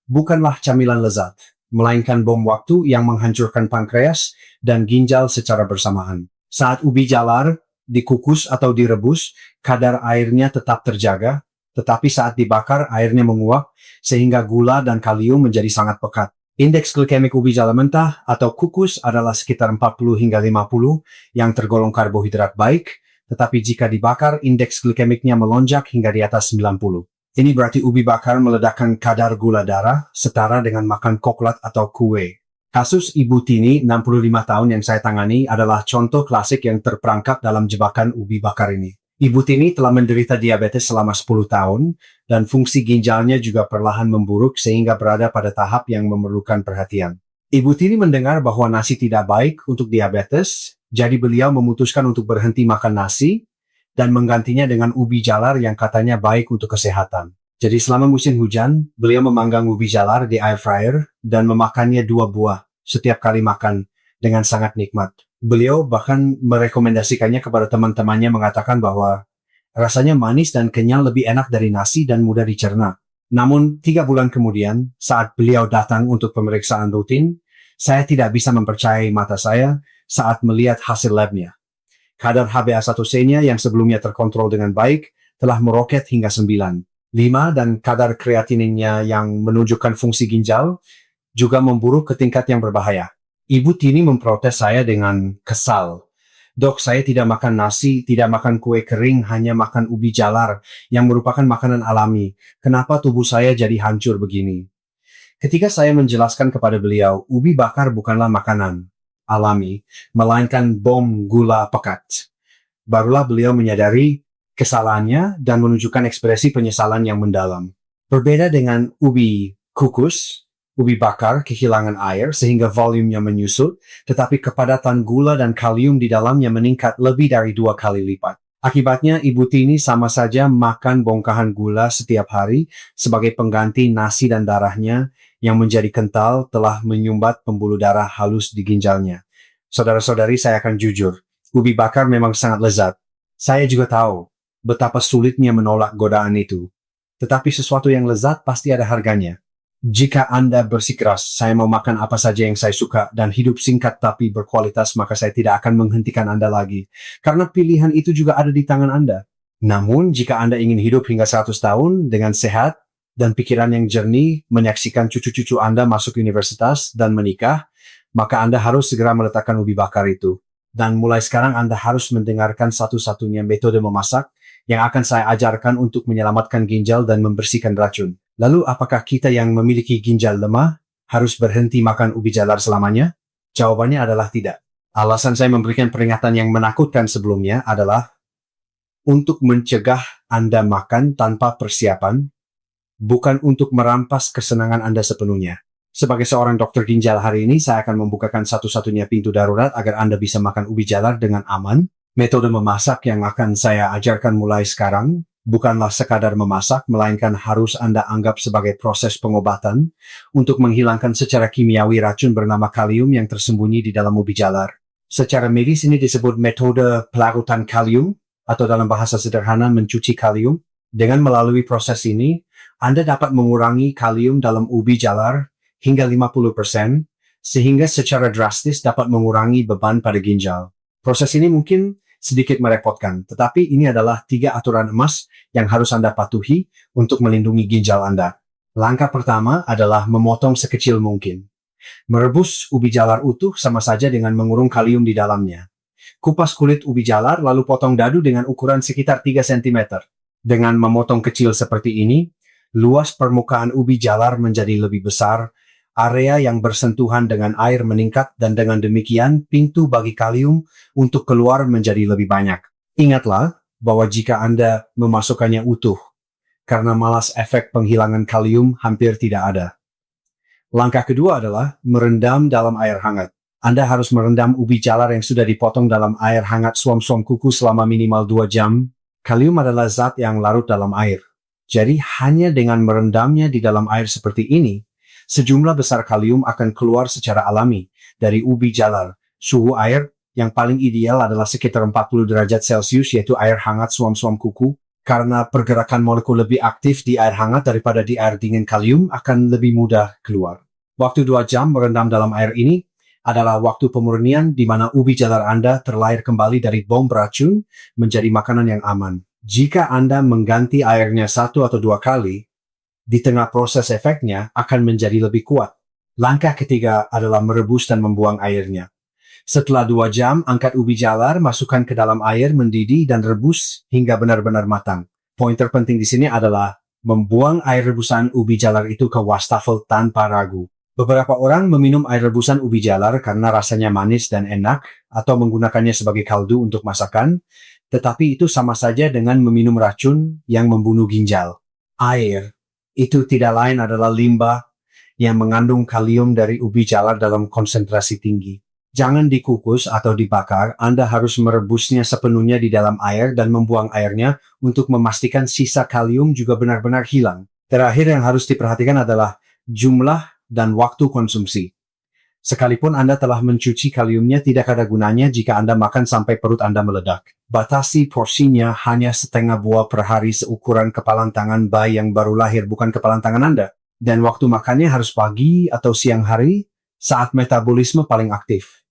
bukanlah camilan lezat, melainkan bom waktu yang menghancurkan pankreas dan ginjal secara bersamaan. Saat ubi jalar dikukus atau direbus, kadar airnya tetap terjaga, tetapi saat dibakar airnya menguap sehingga gula dan kalium menjadi sangat pekat. Indeks glikemik ubi jalar mentah atau kukus adalah sekitar 40 hingga 50 yang tergolong karbohidrat baik, tetapi jika dibakar indeks glikemiknya melonjak hingga di atas 90. Ini berarti ubi bakar meledakkan kadar gula darah setara dengan makan coklat atau kue. Kasus Ibu Tini, 65 tahun yang saya tangani adalah contoh klasik yang terperangkap dalam jebakan ubi bakar ini. Ibu Tini telah menderita diabetes selama 10 tahun dan fungsi ginjalnya juga perlahan memburuk sehingga berada pada tahap yang memerlukan perhatian. Ibu Tini mendengar bahwa nasi tidak baik untuk diabetes, jadi beliau memutuskan untuk berhenti makan nasi dan menggantinya dengan ubi jalar yang katanya baik untuk kesehatan. Jadi selama musim hujan, beliau memanggang ubi jalar di air fryer dan memakannya 2 buah setiap kali makan dengan sangat nikmat. Beliau bahkan merekomendasikannya kepada teman-temannya, mengatakan bahwa rasanya manis dan kenyal, lebih enak dari nasi dan mudah dicerna. Namun 3 bulan kemudian, saat beliau datang untuk pemeriksaan rutin, saya tidak bisa mempercayai mata saya saat melihat hasil labnya. Kadar HbA1c-nya yang sebelumnya terkontrol dengan baik telah meroket hingga 9,5, dan kadar kreatininnya yang menunjukkan fungsi ginjal juga memburuk ke tingkat yang berbahaya. Ibu Tini memprotes saya dengan kesal. Dok, saya tidak makan nasi, tidak makan kue kering, hanya makan ubi jalar yang merupakan makanan alami. Kenapa tubuh saya jadi hancur begini? Ketika saya menjelaskan kepada beliau, ubi bakar bukanlah makanan alami, melainkan bom gula pekat, barulah beliau menyadari kesalahannya dan menunjukkan ekspresi penyesalan yang mendalam. Berbeda dengan ubi kukus, ubi bakar kehilangan air sehingga volumenya menyusut, tetapi kepadatan gula dan kalium di dalamnya meningkat lebih dari 2 kali lipat. Akibatnya, Ibu Tini sama saja makan bongkahan gula setiap hari sebagai pengganti nasi, dan darahnya yang menjadi kental telah menyumbat pembuluh darah halus di ginjalnya. Saudara-saudari, saya akan jujur, ubi bakar memang sangat lezat. Saya juga tahu betapa sulitnya menolak godaan itu. Tetapi sesuatu yang lezat pasti ada harganya. Jika Anda bersikeras, saya mau makan apa saja yang saya suka dan hidup singkat tapi berkualitas, maka saya tidak akan menghentikan Anda lagi. Karena pilihan itu juga ada di tangan Anda. Namun, jika Anda ingin hidup hingga 100 tahun dengan sehat dan pikiran yang jernih, menyaksikan cucu-cucu Anda masuk universitas dan menikah, maka Anda harus segera meletakkan ubi bakar itu. Dan mulai sekarang Anda harus mendengarkan satu-satunya metode memasak yang akan saya ajarkan untuk menyelamatkan ginjal dan membersihkan racun. Lalu apakah kita yang memiliki ginjal lemah harus berhenti makan ubi jalar selamanya? Jawabannya adalah tidak. Alasan saya memberikan peringatan yang menakutkan sebelumnya adalah untuk mencegah Anda makan tanpa persiapan, bukan untuk merampas kesenangan Anda sepenuhnya. Sebagai seorang dokter ginjal hari ini, saya akan membukakan satu-satunya pintu darurat agar Anda bisa makan ubi jalar dengan aman. Metode memasak yang akan saya ajarkan mulai sekarang bukanlah sekadar memasak, melainkan harus Anda anggap sebagai proses pengobatan untuk menghilangkan secara kimiawi racun bernama kalium yang tersembunyi di dalam ubi jalar. Secara medis ini disebut metode pelarutan kalium, atau dalam bahasa sederhana mencuci kalium. Dengan melalui proses ini, Anda dapat mengurangi kalium dalam ubi jalar hingga 50%, sehingga secara drastis dapat mengurangi beban pada ginjal. Proses ini mungkin sedikit merepotkan, tetapi ini adalah 3 aturan emas yang harus Anda patuhi untuk melindungi ginjal Anda. Langkah pertama adalah memotong sekecil mungkin. Merebus ubi jalar utuh sama saja dengan mengurung kalium di dalamnya. Kupas kulit ubi jalar lalu potong dadu dengan ukuran sekitar 3 cm. Dengan memotong kecil seperti ini, luas permukaan ubi jalar menjadi lebih besar, area yang bersentuhan dengan air meningkat dan dengan demikian pintu bagi kalium untuk keluar menjadi lebih banyak. Ingatlah bahwa jika Anda memasukkannya utuh, karena malas efek penghilangan kalium hampir tidak ada. Langkah kedua adalah merendam dalam air hangat. Anda harus merendam ubi jalar yang sudah dipotong dalam air hangat suam-suam kuku selama minimal 2 jam. Kalium adalah zat yang larut dalam air. Jadi hanya dengan merendamnya di dalam air seperti ini, sejumlah besar kalium akan keluar secara alami dari ubi jalar. Suhu air yang paling ideal adalah sekitar 40 derajat Celcius, yaitu air hangat suam-suam kuku. Karena pergerakan molekul lebih aktif di air hangat daripada di air dingin, kalium akan lebih mudah keluar. Waktu 2 jam merendam dalam air ini adalah waktu pemurnian di mana ubi jalar Anda terlahir kembali dari bom beracun menjadi makanan yang aman. Jika Anda mengganti airnya 1 atau 2 kali, di tengah proses efeknya akan menjadi lebih kuat. Langkah ketiga adalah merebus dan membuang airnya. Setelah 2 jam, angkat ubi jalar, masukkan ke dalam air mendidih dan rebus hingga benar-benar matang. Poin terpenting di sini adalah membuang air rebusan ubi jalar itu ke wastafel tanpa ragu. Beberapa orang meminum air rebusan ubi jalar karena rasanya manis dan enak atau menggunakannya sebagai kaldu untuk masakan, tetapi itu sama saja dengan meminum racun yang membunuh ginjal. Air itu tidak lain adalah limbah yang mengandung kalium dari ubi jalar dalam konsentrasi tinggi. Jangan dikukus atau dibakar, Anda harus merebusnya sepenuhnya di dalam air dan membuang airnya untuk memastikan sisa kalium juga benar-benar hilang. Terakhir yang harus diperhatikan adalah jumlah dan waktu konsumsi. Sekalipun Anda telah mencuci kaliumnya, tidak ada gunanya jika Anda makan sampai perut Anda meledak. Batasi porsinya hanya setengah buah per hari seukuran kepalan tangan bayi yang baru lahir, bukan kepalan tangan Anda. Dan waktu makannya harus pagi atau siang hari saat metabolisme paling aktif.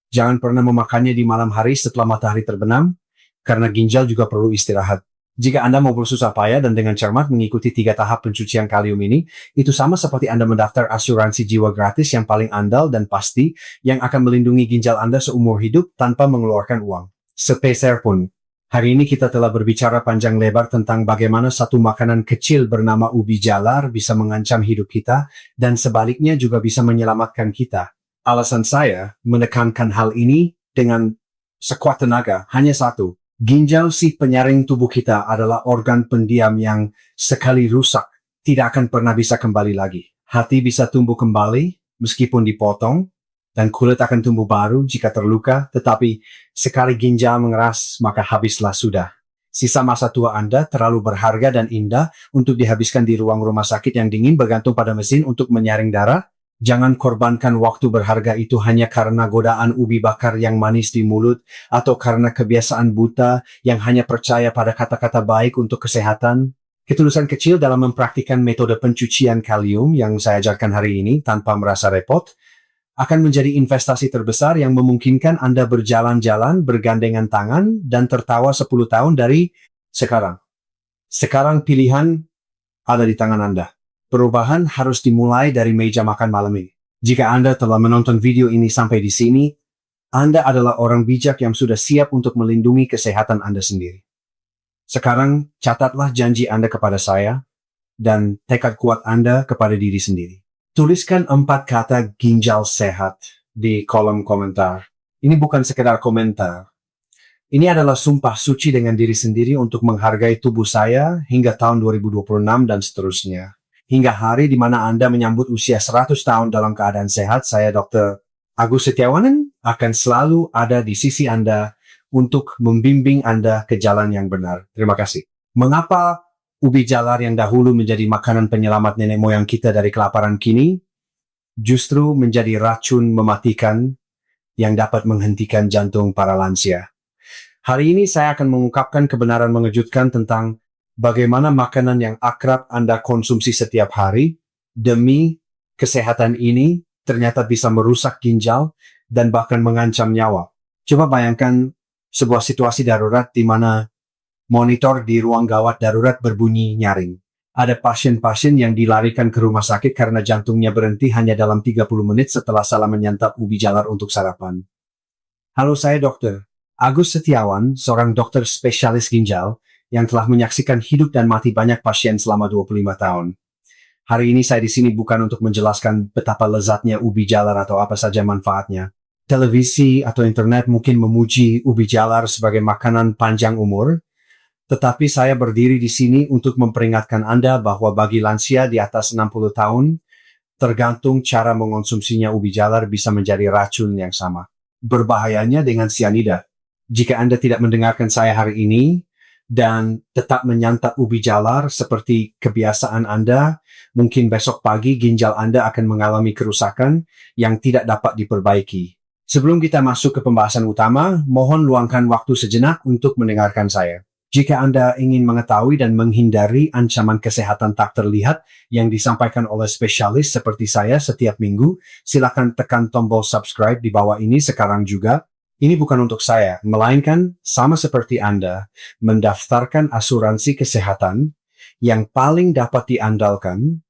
Jangan pernah memakannya di malam hari setelah matahari terbenam, karena ginjal juga perlu istirahat. Jika Anda mau bersusah payah dan dengan cermat mengikuti 3 tahap pencucian kalium ini, itu sama seperti Anda mendaftar asuransi jiwa gratis yang paling andal dan pasti yang akan melindungi ginjal Anda seumur hidup tanpa mengeluarkan uang sepeser pun. Hari ini kita telah berbicara panjang lebar tentang bagaimana satu makanan kecil bernama ubi jalar bisa mengancam hidup kita dan sebaliknya juga bisa menyelamatkan kita. Alasan saya menekankan hal ini dengan sekuat tenaga hanya satu. Ginjal, si penyaring tubuh kita, adalah organ pendiam yang sekali rusak tidak akan pernah bisa kembali lagi. Hati bisa tumbuh kembali meskipun dipotong, dan kulit akan tumbuh baru jika terluka, tetapi sekali ginjal mengeras maka habislah sudah. Sisa masa tua Anda terlalu berharga dan indah untuk dihabiskan di ruang rumah sakit yang dingin bergantung pada mesin untuk menyaring darah. Jangan korbankan waktu berharga itu hanya karena godaan ubi bakar yang manis di mulut atau karena kebiasaan buta yang hanya percaya pada kata-kata baik untuk kesehatan. Ketulusan kecil dalam mempraktikkan metode pencucian kalium yang saya ajarkan hari ini tanpa merasa repot akan menjadi investasi terbesar yang memungkinkan Anda berjalan-jalan bergandengan tangan dan tertawa 10 tahun dari sekarang. Sekarang pilihan ada di tangan Anda. Perubahan harus dimulai dari meja makan malam ini. Jika Anda telah menonton video ini sampai di sini, Anda adalah orang bijak yang sudah siap untuk melindungi kesehatan Anda sendiri. Sekarang, catatlah janji Anda kepada saya dan tekad kuat Anda kepada diri sendiri. Tuliskan 4 kata ginjal sehat di kolom komentar. Ini bukan sekedar komentar. Ini adalah sumpah suci dengan diri sendiri untuk menghargai tubuh saya hingga tahun 2026 dan seterusnya. Hingga hari di mana Anda menyambut usia 100 tahun dalam keadaan sehat, saya Dr. Agus Setiawanan akan selalu ada di sisi Anda untuk membimbing Anda ke jalan yang benar. Terima kasih. Mengapa ubi jalar yang dahulu menjadi makanan penyelamat nenek moyang kita dari kelaparan kini justru menjadi racun mematikan yang dapat menghentikan jantung para lansia? Hari ini saya akan mengungkapkan kebenaran mengejutkan tentang bagaimana makanan yang akrab Anda konsumsi setiap hari demi kesehatan ini ternyata bisa merusak ginjal dan bahkan mengancam nyawa. Coba bayangkan sebuah situasi darurat di mana monitor di ruang gawat darurat berbunyi nyaring. Ada pasien-pasien yang dilarikan ke rumah sakit karena jantungnya berhenti hanya dalam 30 menit setelah salah menyantap ubi jalar untuk sarapan. Halo, saya Dokter Agus Setiawan, seorang dokter spesialis ginjal yang telah menyaksikan hidup dan mati banyak pasien selama 25 tahun. Hari ini saya di sini bukan untuk menjelaskan betapa lezatnya ubi jalar atau apa saja manfaatnya. Televisi atau internet mungkin memuji ubi jalar sebagai makanan panjang umur, tetapi saya berdiri di sini untuk memperingatkan Anda bahwa bagi lansia di atas 60 tahun, tergantung cara mengonsumsinya ubi jalar bisa menjadi racun yang sama. Berbahayanya dengan sianida. Jika Anda tidak mendengarkan saya hari ini, dan tetap menyantap ubi jalar seperti kebiasaan Anda, mungkin besok pagi ginjal Anda akan mengalami kerusakan yang tidak dapat diperbaiki. Sebelum kita masuk ke pembahasan utama, mohon luangkan waktu sejenak untuk mendengarkan saya. Jika Anda ingin mengetahui dan menghindari ancaman kesehatan tak terlihat yang disampaikan oleh spesialis seperti saya setiap minggu, silakan tekan tombol subscribe di bawah ini sekarang juga. Ini bukan untuk saya, melainkan sama seperti Anda, mendaftarkan asuransi kesehatan yang paling dapat diandalkan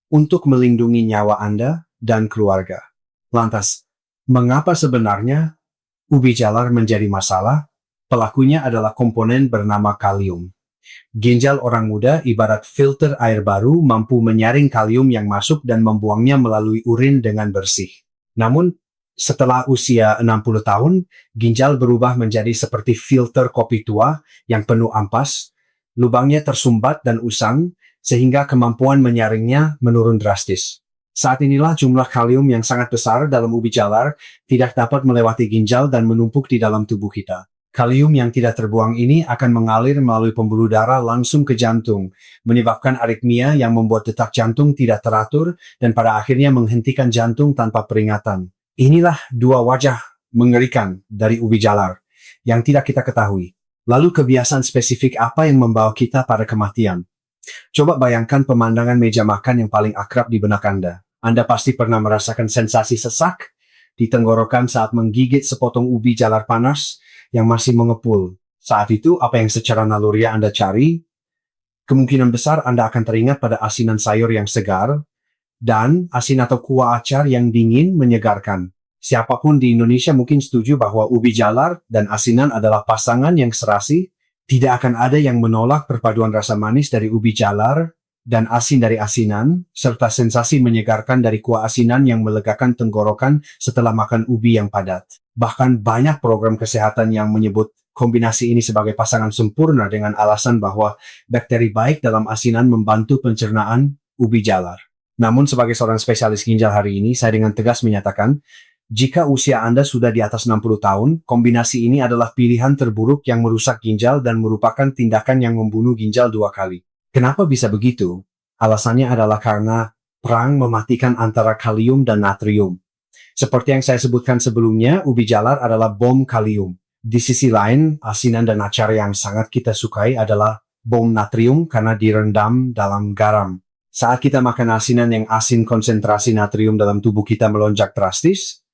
untuk melindungi nyawa Anda dan keluarga. Lantas, mengapa sebenarnya ubi jalar menjadi masalah? Pelakunya adalah komponen bernama kalium. Ginjal orang muda ibarat filter air baru mampu menyaring kalium yang masuk dan membuangnya melalui urin dengan bersih. Namun, setelah usia 60 tahun, ginjal berubah menjadi seperti filter kopi tua yang penuh ampas, lubangnya tersumbat dan usang, sehingga kemampuan menyaringnya menurun drastis. Saat inilah jumlah kalium yang sangat besar dalam ubi jalar tidak dapat melewati ginjal dan menumpuk di dalam tubuh kita. Kalium yang tidak terbuang ini akan mengalir melalui pembuluh darah langsung ke jantung, menyebabkan aritmia yang membuat detak jantung tidak teratur dan pada akhirnya menghentikan jantung tanpa peringatan. Inilah dua wajah mengerikan dari ubi jalar yang tidak kita ketahui. Lalu kebiasaan spesifik apa yang membawa kita pada kematian? Coba bayangkan pemandangan meja makan yang paling akrab di benak Anda. Anda pasti pernah merasakan sensasi sesak di tenggorokan saat menggigit sepotong ubi jalar panas yang masih mengepul. Saat itu, apa yang secara naluriah Anda cari? Kemungkinan besar Anda akan teringat pada asinan sayur yang segar, dan asin atau kuah acar yang dingin menyegarkan. Siapapun di Indonesia mungkin setuju bahwa ubi jalar dan asinan adalah pasangan yang serasi. Tidak akan ada yang menolak perpaduan rasa manis dari ubi jalar dan asin dari asinan, serta sensasi menyegarkan dari kuah asinan yang melegakan tenggorokan setelah makan ubi yang padat. Bahkan banyak program kesehatan yang menyebut kombinasi ini sebagai pasangan sempurna dengan alasan bahwa bakteri baik dalam asinan membantu pencernaan ubi jalar. Namun sebagai seorang spesialis ginjal hari ini, saya dengan tegas menyatakan, jika usia Anda sudah di atas 60 tahun, kombinasi ini adalah pilihan terburuk yang merusak ginjal dan merupakan tindakan yang membunuh ginjal 2 kali. Kenapa bisa begitu? Alasannya adalah karena perang mematikan antara kalium dan natrium. Seperti yang saya sebutkan sebelumnya, ubi jalar adalah bom kalium. Di sisi lain, asinan dan acar yang sangat kita sukai adalah bom natrium karena direndam dalam garam. Saat kita makan asinan yang asin, konsentrasi natrium dalam tubuh kita melonjak drastis,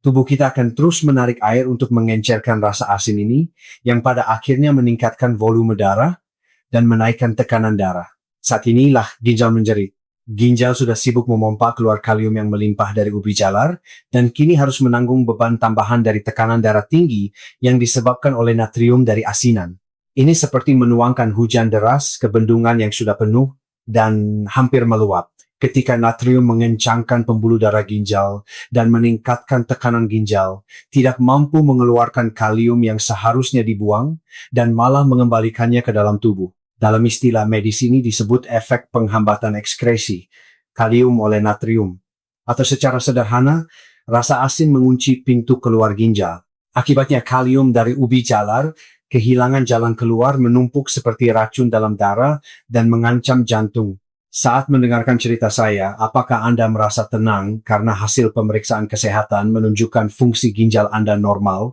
tubuh kita akan terus menarik air untuk mengencerkan rasa asin ini, yang pada akhirnya meningkatkan volume darah dan menaikkan tekanan darah. Saat inilah ginjal menjerit. Ginjal sudah sibuk memompa keluar kalium yang melimpah dari ubi jalar, dan kini harus menanggung beban tambahan dari tekanan darah tinggi yang disebabkan oleh natrium dari asinan. Ini seperti menuangkan hujan deras ke bendungan yang sudah penuh dan hampir meluap. Ketika natrium mengencangkan pembuluh darah ginjal dan meningkatkan tekanan ginjal, tidak mampu mengeluarkan kalium yang seharusnya dibuang dan malah mengembalikannya ke dalam tubuh. Dalam istilah medis ini disebut efek penghambatan ekskresi kalium oleh natrium. Atau secara sederhana, rasa asin mengunci pintu keluar ginjal. Akibatnya kalium dari ubi jalar kehilangan jalan keluar, menumpuk seperti racun dalam darah dan mengancam jantung. Saat mendengarkan cerita saya, apakah Anda merasa tenang karena hasil pemeriksaan kesehatan menunjukkan fungsi ginjal Anda normal?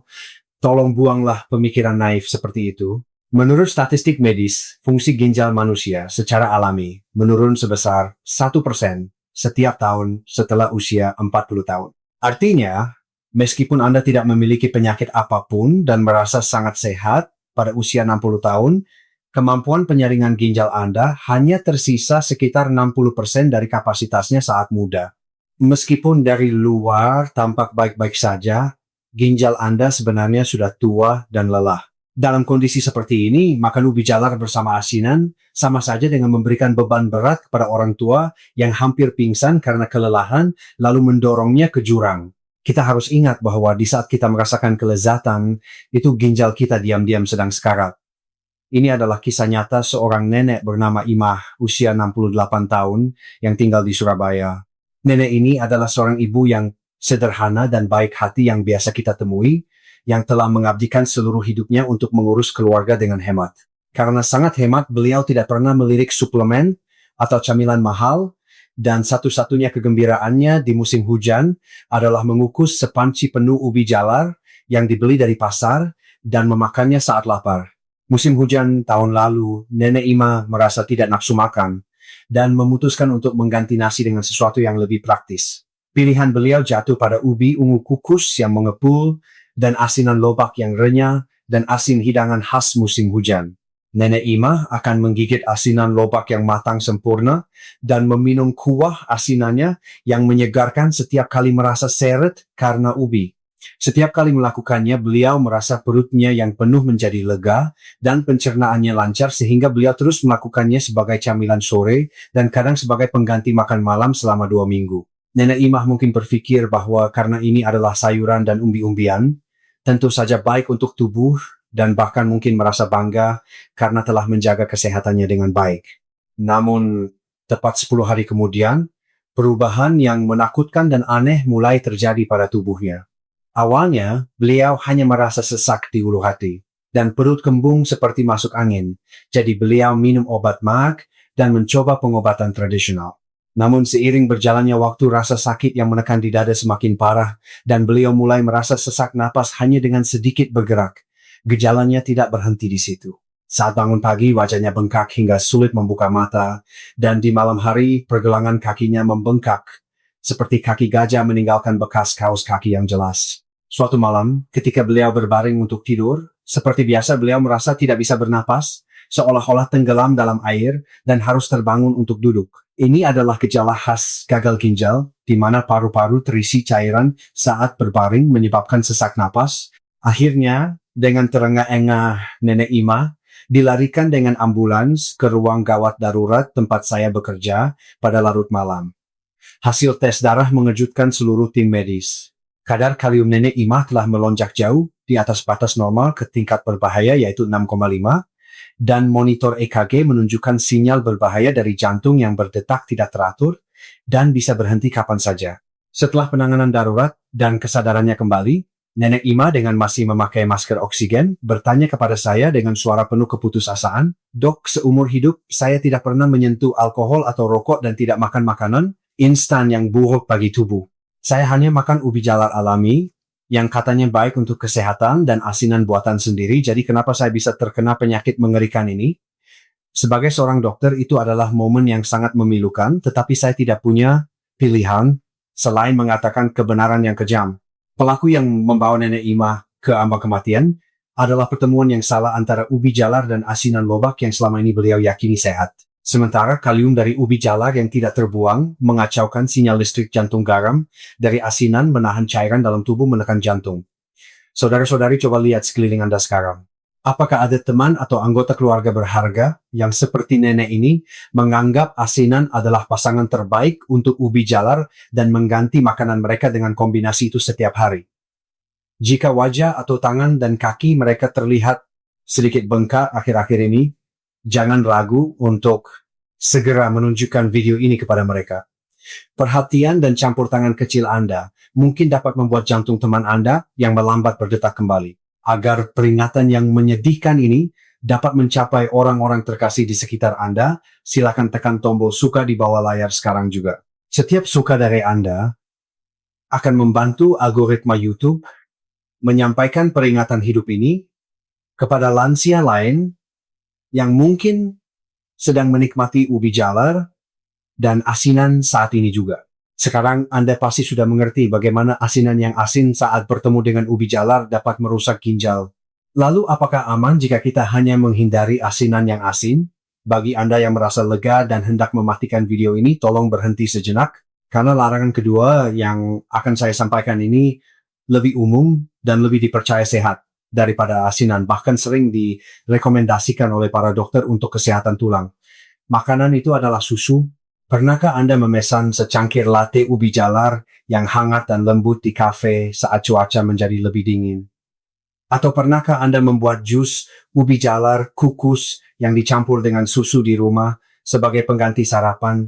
Tolong buanglah pemikiran naif seperti itu. Menurut statistik medis, fungsi ginjal manusia secara alami menurun sebesar 1% setiap tahun setelah usia 40 tahun. Artinya, meskipun Anda tidak memiliki penyakit apapun dan merasa sangat sehat pada usia 60 tahun, Kemampuan penyaringan ginjal Anda hanya tersisa sekitar 60% dari kapasitasnya saat muda. Meskipun dari luar tampak baik-baik saja, ginjal Anda sebenarnya sudah tua dan lelah. Dalam kondisi seperti ini, makan ubi jalar bersama asinan sama saja dengan memberikan beban berat kepada orang tua yang hampir pingsan karena kelelahan lalu mendorongnya ke jurang. Kita harus ingat bahwa di saat kita merasakan kelezatan, itu ginjal kita diam-diam sedang sekarat. Ini adalah kisah nyata seorang nenek bernama Imah, usia 68 tahun, yang tinggal di Surabaya. Nenek ini adalah seorang ibu yang sederhana dan baik hati yang biasa kita temui, yang telah mengabdikan seluruh hidupnya untuk mengurus keluarga dengan hemat. Karena sangat hemat, beliau tidak pernah melirik suplemen atau camilan mahal, dan satu-satunya kegembiraannya di musim hujan adalah mengukus sepanci penuh ubi jalar yang dibeli dari pasar dan memakannya saat lapar. Musim hujan tahun lalu, Nenek Ima merasa tidak nafsu makan dan memutuskan untuk mengganti nasi dengan sesuatu yang lebih praktis. Pilihan beliau jatuh pada ubi ungu kukus yang mengepul dan asinan lobak yang renyah dan asin hidangan khas musim hujan. Nenek Ima akan menggigit asinan lobak yang matang sempurna dan meminum kuah asinannya yang menyegarkan setiap kali merasa seret karena ubi. Setiap kali melakukannya, beliau merasa perutnya yang penuh menjadi lega dan pencernaannya lancar sehingga beliau terus melakukannya sebagai camilan sore dan kadang sebagai pengganti makan malam selama 2 minggu. Nenek Imah mungkin berpikir bahwa karena ini adalah sayuran dan umbi-umbian, tentu saja baik untuk tubuh dan bahkan mungkin merasa bangga karena telah menjaga kesehatannya dengan baik. Namun, tepat 10 hari kemudian, perubahan yang menakutkan dan aneh mulai terjadi pada tubuhnya. Awalnya, beliau hanya merasa sesak di ulu hati, dan perut kembung seperti masuk angin. Jadi beliau minum obat mag dan mencoba pengobatan tradisional. Namun seiring berjalannya waktu, rasa sakit yang menekan di dada semakin parah, dan beliau mulai merasa sesak napas hanya dengan sedikit bergerak. Gejalanya tidak berhenti di situ. Saat bangun pagi, wajahnya bengkak hingga sulit membuka mata, dan di malam hari, pergelangan kakinya membengkak, seperti kaki gajah meninggalkan bekas kaos kaki yang jelas. Suatu malam, ketika beliau berbaring untuk tidur, seperti biasa beliau merasa tidak bisa bernapas, seolah-olah tenggelam dalam air dan harus terbangun untuk duduk. Ini adalah gejala khas gagal ginjal, di mana paru-paru terisi cairan saat berbaring menyebabkan sesak napas. Akhirnya, dengan terengah-engah Nenek Ima, dilarikan dengan ambulans ke ruang gawat darurat tempat saya bekerja pada larut malam. Hasil tes darah mengejutkan seluruh tim medis. Kadar kalium Nenek Imah telah melonjak jauh di atas batas normal ke tingkat berbahaya yaitu 6,5 dan monitor EKG menunjukkan sinyal berbahaya dari jantung yang berdetak tidak teratur dan bisa berhenti kapan saja. Setelah penanganan darurat dan kesadarannya kembali, Nenek Imah dengan masih memakai masker oksigen bertanya kepada saya dengan suara penuh keputusasaan, "Dok, seumur hidup saya tidak pernah menyentuh alkohol atau rokok dan tidak makan makanan instan yang buruk bagi tubuh. Saya hanya makan ubi jalar alami, yang katanya baik untuk kesehatan dan asinan buatan sendiri, jadi kenapa saya bisa terkena penyakit mengerikan ini?" Sebagai seorang dokter, itu adalah momen yang sangat memilukan, tetapi saya tidak punya pilihan selain mengatakan kebenaran yang kejam. Pelaku yang membawa Nenek Imah ke ambang kematian adalah pertemuan yang salah antara ubi jalar dan asinan lobak yang selama ini beliau yakini sehat. Sementara kalium dari ubi jalar yang tidak terbuang mengacaukan sinyal listrik jantung garam dari asinan menahan cairan dalam tubuh menekan jantung. Saudara-saudari, coba lihat sekeliling Anda sekarang. Apakah ada teman atau anggota keluarga berharga yang seperti nenek ini menganggap asinan adalah pasangan terbaik untuk ubi jalar dan mengganti makanan mereka dengan kombinasi itu setiap hari? Jika wajah atau tangan dan kaki mereka terlihat sedikit bengkak akhir-akhir ini, jangan ragu untuk segera menunjukkan video ini kepada mereka. Perhatian dan campur tangan kecil Anda mungkin dapat membuat jantung teman Anda yang melambat berdetak kembali. Agar peringatan yang menyedihkan ini dapat mencapai orang-orang terkasih di sekitar Anda, silakan tekan tombol suka di bawah layar sekarang juga. Setiap suka dari Anda akan membantu algoritma YouTube menyampaikan peringatan hidup ini kepada lansia lain yang mungkin sedang menikmati ubi jalar dan asinan saat ini juga. Sekarang Anda pasti sudah mengerti bagaimana asinan yang asin saat bertemu dengan ubi jalar dapat merusak ginjal Lalu apakah aman jika kita hanya menghindari asinan yang asin? Bagi Anda yang merasa lega dan hendak mematikan video ini, tolong berhenti sejenak, karena larangan kedua yang akan saya sampaikan ini lebih umum dan lebih dipercaya sehat daripada asinan, bahkan sering direkomendasikan oleh para dokter untuk kesehatan tulang. Makanan itu adalah susu. Pernahkah Anda memesan secangkir latte ubi jalar yang hangat dan lembut di kafe saat cuaca menjadi lebih dingin? Atau pernahkah Anda membuat jus ubi jalar kukus yang dicampur dengan susu di rumah sebagai pengganti sarapan?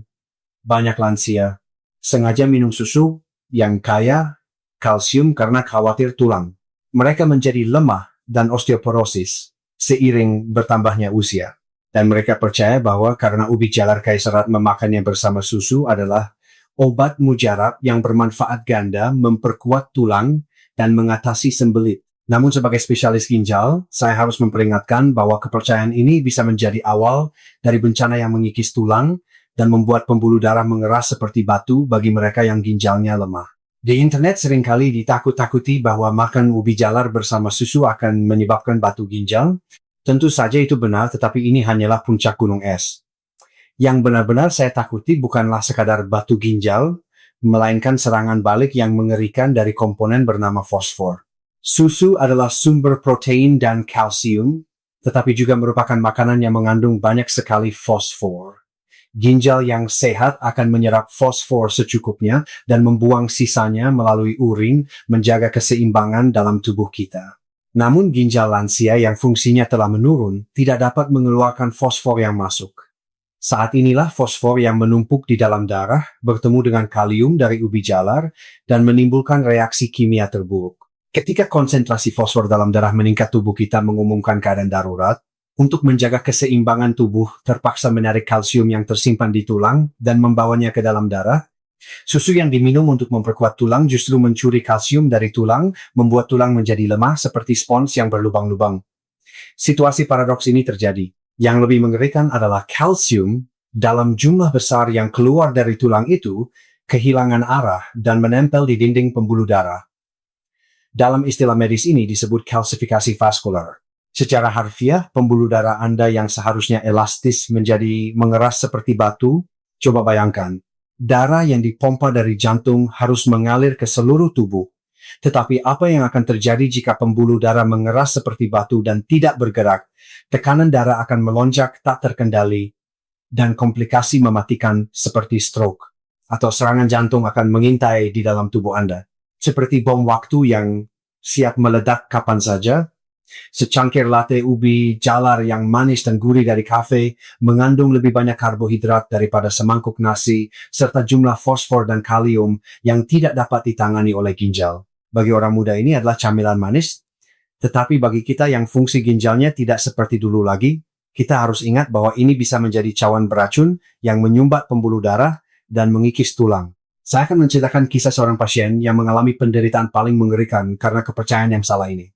Banyak lansia sengaja minum susu yang kaya kalsium karena khawatir tulang mereka menjadi lemah dan osteoporosis seiring bertambahnya usia. Dan mereka percaya bahwa karena ubi jalar kaya serat, memakannya bersama susu adalah obat mujarab yang bermanfaat ganda, memperkuat tulang, dan mengatasi sembelit. Namun sebagai spesialis ginjal, saya harus memperingatkan bahwa kepercayaan ini bisa menjadi awal dari bencana yang mengikis tulang dan membuat pembuluh darah mengeras seperti batu bagi mereka yang ginjalnya lemah. Di internet seringkali ditakut-takuti bahwa makan ubi jalar bersama susu akan menyebabkan batu ginjal. Tentu saja itu benar, tetapi ini hanyalah puncak gunung es. Yang benar-benar saya takuti bukanlah sekadar batu ginjal, melainkan serangan balik yang mengerikan dari komponen bernama fosfor. Susu adalah sumber protein dan kalsium, tetapi juga merupakan makanan yang mengandung banyak sekali fosfor. Ginjal yang sehat akan menyerap fosfor secukupnya dan membuang sisanya melalui urin, menjaga keseimbangan dalam tubuh kita. Namun ginjal lansia yang fungsinya telah menurun tidak dapat mengeluarkan fosfor yang masuk. Saat inilah fosfor yang menumpuk di dalam darah bertemu dengan kalium dari ubi jalar dan menimbulkan reaksi kimia terburuk. Ketika konsentrasi fosfor dalam darah meningkat, tubuh kita mengumumkan keadaan darurat. Untuk menjaga keseimbangan tubuh, terpaksa menarik kalsium yang tersimpan di tulang dan membawanya ke dalam darah. Susu yang diminum untuk memperkuat tulang justru mencuri kalsium dari tulang, membuat tulang menjadi lemah seperti spons yang berlubang-lubang. Situasi paradoks ini terjadi. Yang lebih mengerikan adalah kalsium dalam jumlah besar yang keluar dari tulang itu kehilangan arah dan menempel di dinding pembuluh darah. Dalam istilah medis ini disebut kalsifikasi vaskular. Secara harfiah, pembuluh darah Anda yang seharusnya elastis menjadi mengeras seperti batu. Coba bayangkan. Darah yang dipompa dari jantung harus mengalir ke seluruh tubuh. Tetapi apa yang akan terjadi jika pembuluh darah mengeras seperti batu dan tidak bergerak? Tekanan darah akan melonjak tak terkendali dan komplikasi mematikan seperti stroke atau serangan jantung akan mengintai di dalam tubuh Anda. Seperti bom waktu yang siap meledak kapan saja. Secangkir latte ubi jalar yang manis dan gurih dari kafe mengandung lebih banyak karbohidrat daripada semangkuk nasi, serta jumlah fosfor dan kalium yang tidak dapat ditangani oleh ginjal. Bagi orang muda ini adalah camilan manis, tetapi bagi kita yang fungsi ginjalnya tidak seperti dulu lagi, kita harus ingat bahwa ini bisa menjadi cawan beracun yang menyumbat pembuluh darah dan mengikis tulang. Saya akan menceritakan kisah seorang pasien yang mengalami penderitaan paling mengerikan karena kepercayaan yang salah ini.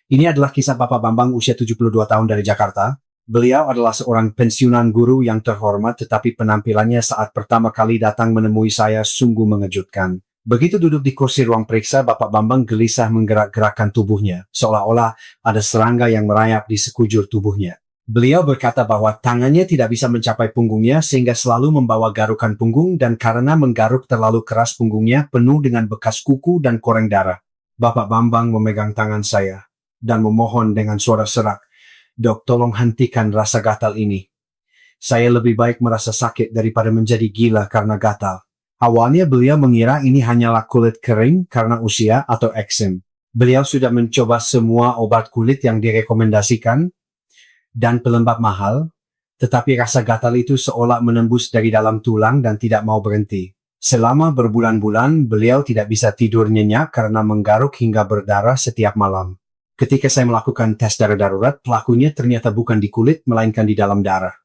Ini adalah kisah Bapak Bambang, usia 72 tahun, dari Jakarta. Beliau adalah seorang pensiunan guru yang terhormat, tetapi penampilannya saat pertama kali datang menemui saya sungguh mengejutkan. Begitu duduk di kursi ruang periksa, Bapak Bambang gelisah menggerak-gerakkan tubuhnya, seolah-olah ada serangga yang merayap di sekujur tubuhnya. Beliau berkata bahwa tangannya tidak bisa mencapai punggungnya sehingga selalu membawa garukan punggung, dan karena menggaruk terlalu keras punggungnya penuh dengan bekas kuku dan koreng darah. Bapak Bambang memegang tangan saya dan memohon dengan suara serak, "Dok, tolong hentikan rasa gatal ini. Saya lebih baik merasa sakit daripada menjadi gila karena gatal." Awalnya beliau mengira ini hanyalah kulit kering karena usia atau eksem. Beliau sudah mencoba semua obat kulit yang direkomendasikan dan pelembab mahal, tetapi rasa gatal itu seolah menembus dari dalam tulang dan tidak mau berhenti. Selama berbulan-bulan, beliau tidak bisa tidur nyenyak karena menggaruk hingga berdarah setiap malam. Ketika saya melakukan tes darah darurat, pelakunya ternyata bukan di kulit, melainkan di dalam darah.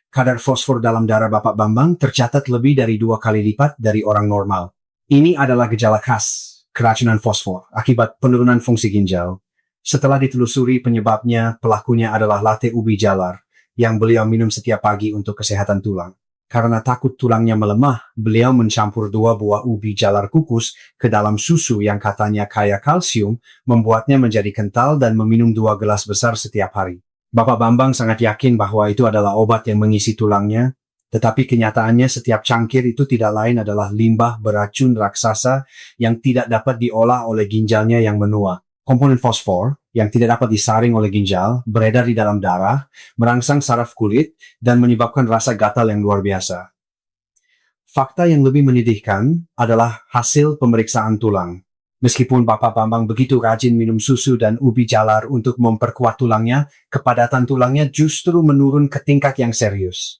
Kadar fosfor dalam darah Bapak Bambang tercatat lebih dari 2 kali lipat dari orang normal. Ini adalah gejala khas keracunan fosfor akibat penurunan fungsi ginjal. Setelah ditelusuri penyebabnya, pelakunya adalah latte ubi jalar yang beliau minum setiap pagi untuk kesehatan tulang. Karena takut tulangnya melemah, beliau mencampur 2 buah ubi jalar kukus ke dalam susu yang katanya kaya kalsium, membuatnya menjadi kental dan meminum 2 gelas besar setiap hari. Bapak Bambang sangat yakin bahwa itu adalah obat yang mengisi tulangnya, tetapi kenyataannya setiap cangkir itu tidak lain adalah limbah beracun raksasa yang tidak dapat diolah oleh ginjalnya yang menua. Komponen fosfor yang tidak dapat disaring oleh ginjal beredar di dalam darah, merangsang saraf kulit, dan menyebabkan rasa gatal yang luar biasa. Fakta yang lebih menyedihkan adalah hasil pemeriksaan tulang. Meskipun Bapak Bambang begitu rajin minum susu dan ubi jalar untuk memperkuat tulangnya, kepadatan tulangnya justru menurun ke tingkat yang serius.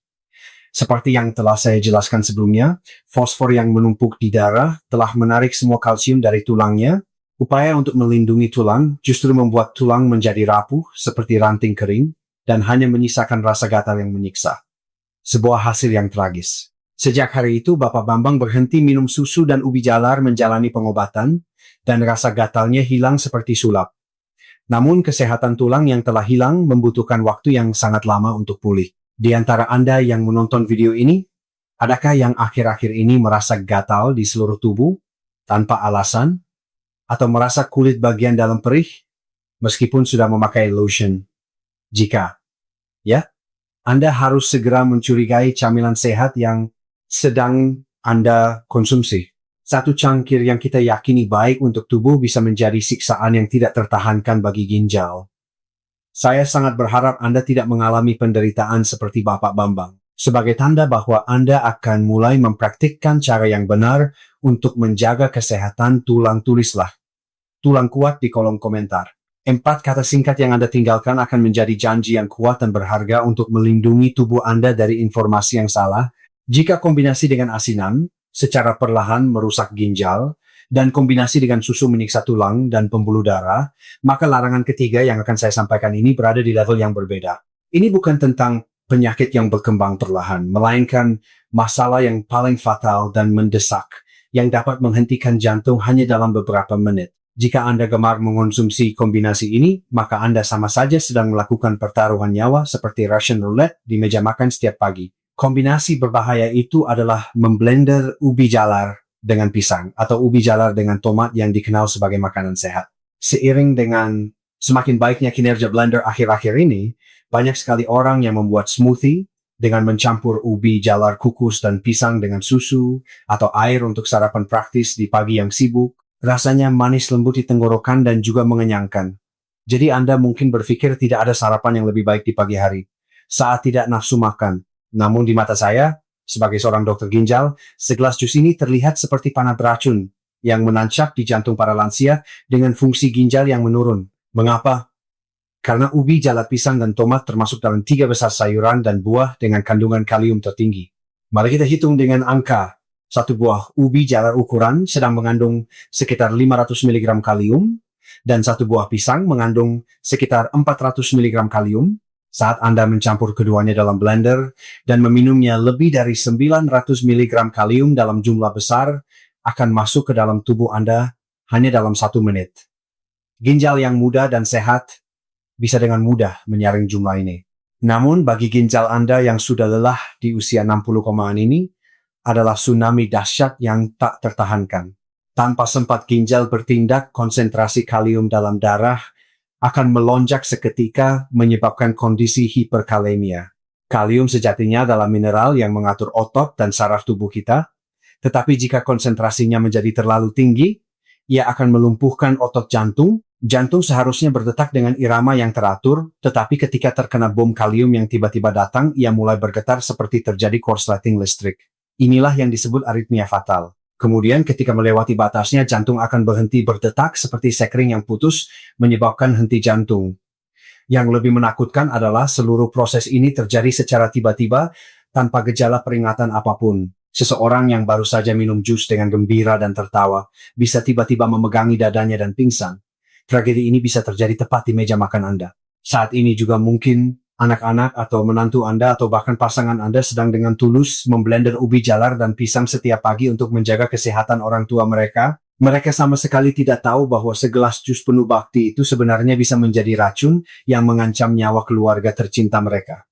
Seperti yang telah saya jelaskan sebelumnya, fosfor yang menumpuk di darah telah menarik semua kalsium dari tulangnya. Upaya untuk melindungi tulang justru membuat tulang menjadi rapuh seperti ranting kering dan hanya menyisakan rasa gatal yang menyiksa. Sebuah hasil yang tragis. Sejak hari itu Bapak Bambang berhenti minum susu dan ubi jalar menjalani pengobatan dan rasa gatalnya hilang seperti sulap. Namun kesehatan tulang yang telah hilang membutuhkan waktu yang sangat lama untuk pulih. Di antara Anda yang menonton video ini, adakah yang akhir-akhir ini merasa gatal di seluruh tubuh tanpa alasan? Atau merasa kulit bagian dalam perih, meskipun sudah memakai lotion? Jika, ya, Anda harus segera mencurigai camilan sehat yang sedang Anda konsumsi. Satu cangkir yang kita yakini baik untuk tubuh bisa menjadi siksaan yang tidak tertahankan bagi ginjal. Saya sangat berharap Anda tidak mengalami penderitaan seperti Bapak Bambang. Sebagai tanda bahwa Anda akan mulai mempraktikkan cara yang benar untuk menjaga kesehatan tulang, tulislah tulang kuat di kolom komentar. 4 kata singkat yang Anda tinggalkan akan menjadi janji yang kuat dan berharga untuk melindungi tubuh Anda dari informasi yang salah. Jika kombinasi dengan asinan, secara perlahan merusak ginjal, dan kombinasi dengan susu menyiksa tulang dan pembuluh darah, maka larangan ketiga yang akan saya sampaikan ini berada di level yang berbeda. Ini bukan tentang penyakit yang berkembang perlahan, melainkan masalah yang paling fatal dan mendesak, yang dapat menghentikan jantung hanya dalam beberapa menit. Jika Anda gemar mengonsumsi kombinasi ini, maka Anda sama saja sedang melakukan pertaruhan nyawa seperti Russian roulette di meja makan setiap pagi. Kombinasi berbahaya itu adalah memblender ubi jalar dengan pisang atau ubi jalar dengan tomat yang dikenal sebagai makanan sehat. Seiring dengan semakin baiknya kinerja blender akhir-akhir ini, banyak sekali orang yang membuat smoothie dengan mencampur ubi jalar kukus dan pisang dengan susu atau air untuk sarapan praktis di pagi yang sibuk. Rasanya manis lembut di tenggorokan dan juga mengenyangkan. Jadi Anda mungkin berpikir tidak ada sarapan yang lebih baik di pagi hari, saat tidak nafsu makan. Namun di mata saya, sebagai seorang dokter ginjal, segelas jus ini terlihat seperti panah beracun yang menancap di jantung para lansia dengan fungsi ginjal yang menurun. Mengapa? Karena ubi, jalar pisang, dan tomat termasuk dalam 3 besar sayuran dan buah dengan kandungan kalium tertinggi. Mari kita hitung dengan angka. Satu buah ubi jalar ukuran sedang mengandung sekitar 500 mg kalium, dan satu buah pisang mengandung sekitar 400 mg kalium. Saat Anda mencampur keduanya dalam blender dan meminumnya lebih dari 900 mg kalium dalam jumlah besar, akan masuk ke dalam tubuh Anda hanya dalam 1 menit. Ginjal yang muda dan sehat bisa dengan mudah menyaring jumlah ini. Namun bagi ginjal Anda yang sudah lelah di usia 60-an ini, adalah tsunami dahsyat yang tak tertahankan. Tanpa sempat ginjal bertindak, konsentrasi kalium dalam darah akan melonjak seketika menyebabkan kondisi hiperkalemia. Kalium sejatinya adalah mineral yang mengatur otot dan saraf tubuh kita, tetapi jika konsentrasinya menjadi terlalu tinggi, ia akan melumpuhkan otot jantung. Jantung seharusnya berdetak dengan irama yang teratur, tetapi ketika terkena bom kalium yang tiba-tiba datang, ia mulai bergetar seperti terjadi korsleting listrik. Inilah yang disebut aritmia fatal. Kemudian ketika melewati batasnya, jantung akan berhenti berdetak seperti sekring yang putus, menyebabkan henti jantung. Yang lebih menakutkan adalah seluruh proses ini terjadi secara tiba-tiba, tanpa gejala peringatan apapun. Seseorang yang baru saja minum jus dengan gembira dan tertawa, bisa tiba-tiba memegangi dadanya dan pingsan. Tragedi ini bisa terjadi tepat di meja makan Anda. Saat ini juga mungkin anak-anak atau menantu Anda atau bahkan pasangan Anda sedang dengan tulus memblender ubi jalar dan pisang setiap pagi untuk menjaga kesehatan orang tua mereka. Mereka sama sekali tidak tahu bahwa segelas jus penuh bakti itu sebenarnya bisa menjadi racun yang mengancam nyawa keluarga tercinta mereka.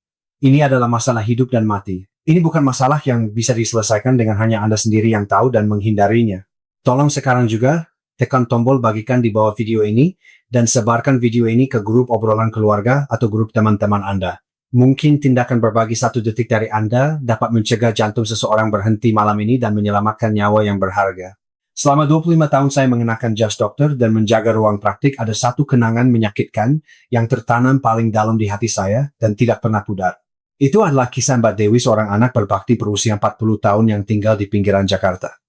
Ini adalah masalah hidup dan mati. Ini bukan masalah yang bisa diselesaikan dengan hanya Anda sendiri yang tahu dan menghindarinya. Tolong sekarang juga tekan tombol bagikan di bawah video ini dan sebarkan video ini ke grup obrolan keluarga atau grup teman-teman Anda. Mungkin tindakan berbagi 1 detik dari Anda dapat mencegah jantung seseorang berhenti malam ini dan menyelamatkan nyawa yang berharga. Selama 25 tahun saya mengenakan jas dokter dan menjaga ruang praktik, ada satu kenangan menyakitkan yang tertanam paling dalam di hati saya dan tidak pernah pudar. Itu adalah kisah Mbak Dewi, seorang anak berbakti berusia 40 tahun yang tinggal di pinggiran Jakarta.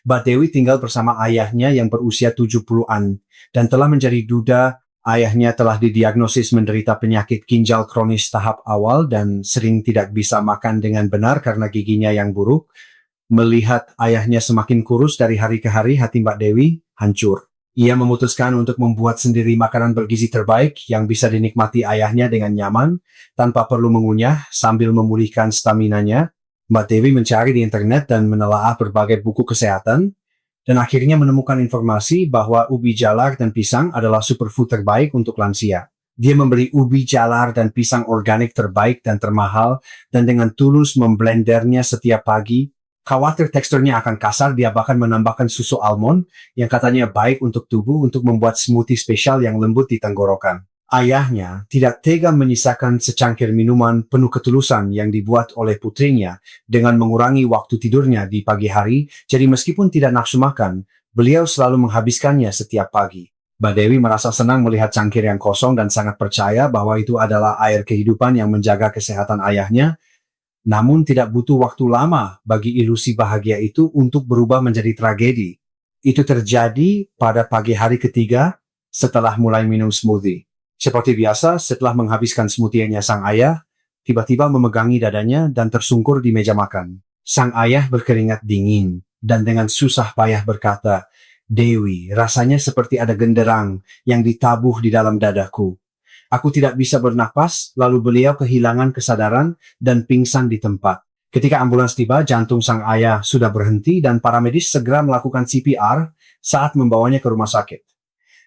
Mbak Dewi tinggal bersama ayahnya yang berusia 70-an dan telah menjadi duda. Ayahnya telah didiagnosis menderita penyakit ginjal kronis tahap awal dan sering tidak bisa makan dengan benar karena giginya yang buruk. Melihat ayahnya semakin kurus dari hari ke hari, hati Mbak Dewi hancur. Ia memutuskan untuk membuat sendiri makanan bergizi terbaik yang bisa dinikmati ayahnya dengan nyaman, tanpa perlu mengunyah, sambil memulihkan staminanya. Mbak Dewi mencari di internet dan menelaah berbagai buku kesehatan, dan akhirnya menemukan informasi bahwa ubi jalar dan pisang adalah superfood terbaik untuk lansia. Dia membeli ubi jalar dan pisang organik terbaik dan termahal, dan dengan tulus memblendernya setiap pagi. Khawatir teksturnya akan kasar, dia bahkan menambahkan susu almond yang katanya baik untuk tubuh untuk membuat smoothie spesial yang lembut di tenggorokan. Ayahnya tidak tega menyisakan secangkir minuman penuh ketulusan yang dibuat oleh putrinya dengan mengurangi waktu tidurnya di pagi hari, jadi meskipun tidak nafsu makan, beliau selalu menghabiskannya setiap pagi. Mbak Dewi merasa senang melihat cangkir yang kosong dan sangat percaya bahwa itu adalah air kehidupan yang menjaga kesehatan ayahnya. Namun tidak butuh waktu lama bagi ilusi bahagia itu untuk berubah menjadi tragedi. Itu terjadi pada pagi hari ketiga setelah mulai minum smoothie. Seperti biasa, setelah menghabiskan smoothie-nya, sang ayah tiba-tiba memegangi dadanya dan tersungkur di meja makan. Sang ayah berkeringat dingin dan dengan susah payah berkata, "Dewi, rasanya seperti ada genderang yang ditabuh di dalam dadaku. Aku tidak bisa bernapas." Lalu beliau kehilangan kesadaran dan pingsan di tempat. Ketika ambulans tiba, jantung sang ayah sudah berhenti dan para medis segera melakukan CPR saat membawanya ke rumah sakit.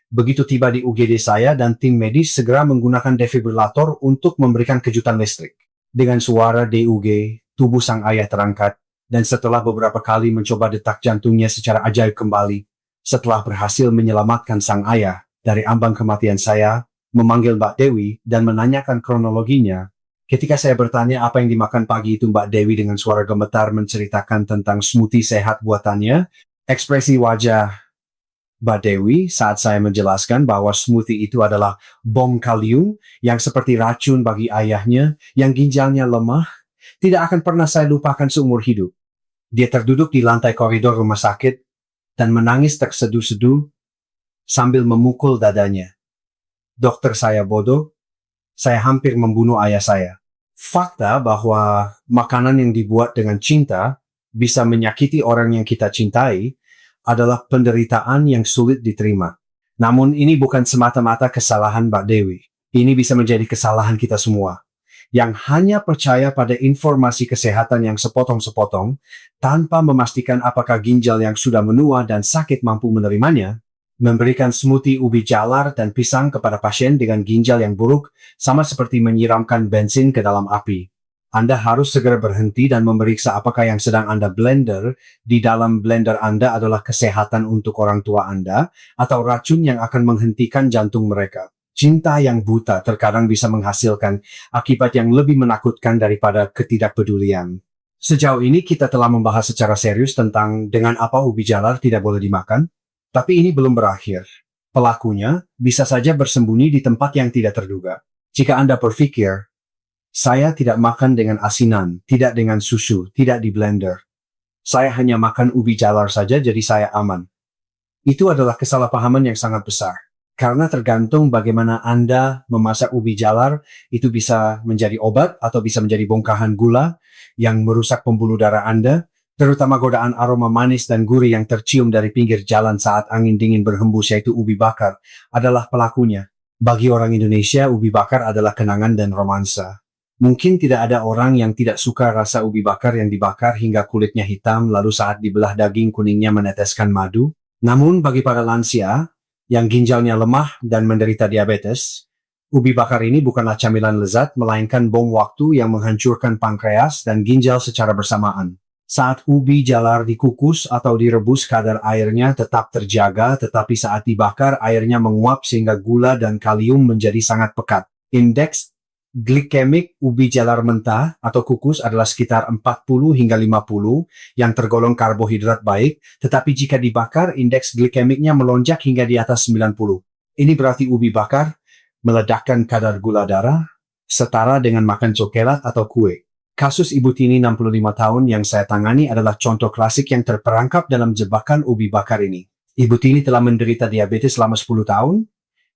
Begitu tiba di UGD, saya dan tim medis segera menggunakan defibrilator untuk memberikan kejutan listrik. Dengan suara DUG, tubuh sang ayah terangkat, dan setelah beberapa kali mencoba detak jantungnya secara ajaib kembali, setelah berhasil menyelamatkan sang ayah dari ambang kematian, saya memanggil Mbak Dewi dan menanyakan kronologinya. Ketika saya bertanya apa yang dimakan pagi itu, Mbak Dewi dengan suara gemetar menceritakan tentang smoothie sehat buatannya. Ekspresi wajah Mbak Dewi saat saya menjelaskan bahwa smoothie itu adalah bom kalium yang seperti racun bagi ayahnya yang ginjalnya lemah, tidak akan pernah saya lupakan seumur hidup. Dia terduduk di lantai koridor rumah sakit dan menangis terseduh-seduh sambil memukul dadanya. "Dokter, saya bodoh. Saya hampir membunuh ayah saya." Fakta bahwa makanan yang dibuat dengan cinta bisa menyakiti orang yang kita cintai adalah penderitaan yang sulit diterima. Namun ini bukan semata-mata kesalahan Mbak Dewi. Ini bisa menjadi kesalahan kita semua, yang hanya percaya pada informasi kesehatan yang sepotong-sepotong, tanpa memastikan apakah ginjal yang sudah menua dan sakit mampu menerimanya. Memberikan smoothie ubi jalar dan pisang kepada pasien dengan ginjal yang buruk sama seperti menyiramkan bensin ke dalam api. Anda harus segera berhenti dan memeriksa apakah yang sedang Anda blender di dalam blender Anda adalah kesehatan untuk orang tua Anda atau racun yang akan menghentikan jantung mereka. Cinta yang buta terkadang bisa menghasilkan akibat yang lebih menakutkan daripada ketidakpedulian. Sejauh ini kita telah membahas secara serius tentang dengan apa ubi jalar tidak boleh dimakan, tapi ini belum berakhir. Pelakunya bisa saja bersembunyi di tempat yang tidak terduga. Jika Anda berpikir, "Saya tidak makan dengan asinan, tidak dengan susu, tidak di blender. Saya hanya makan ubi jalar saja jadi saya aman." Itu adalah kesalahpahaman yang sangat besar. Karena tergantung bagaimana Anda memasak ubi jalar, itu bisa menjadi obat atau bisa menjadi bongkahan gula yang merusak pembuluh darah Anda, terutama godaan aroma manis dan gurih yang tercium dari pinggir jalan saat angin dingin berhembus, yaitu ubi bakar, adalah pelakunya. Bagi orang Indonesia, ubi bakar adalah kenangan dan romansa. Mungkin tidak ada orang yang tidak suka rasa ubi bakar yang dibakar hingga kulitnya hitam lalu saat dibelah daging kuningnya meneteskan madu. Namun bagi para lansia yang ginjalnya lemah dan menderita diabetes, Ubi bakar ini bukanlah camilan lezat, melainkan bom waktu yang menghancurkan pankreas dan ginjal secara bersamaan. Saat ubi jalar dikukus atau direbus, kadar airnya tetap terjaga, tetapi saat dibakar, airnya menguap sehingga gula dan kalium menjadi sangat pekat. Indeks glikemik ubi jalar mentah atau kukus adalah sekitar 40 hingga 50 yang tergolong karbohidrat baik, tetapi jika dibakar, indeks glikemiknya melonjak hingga di atas 90. Ini berarti ubi bakar meledakkan kadar gula darah, setara dengan makan coklat atau kue. Kasus Ibu Tini 65 tahun yang saya tangani adalah contoh klasik yang terperangkap dalam jebakan ubi bakar ini. Ibu Tini telah menderita diabetes selama 10 tahun,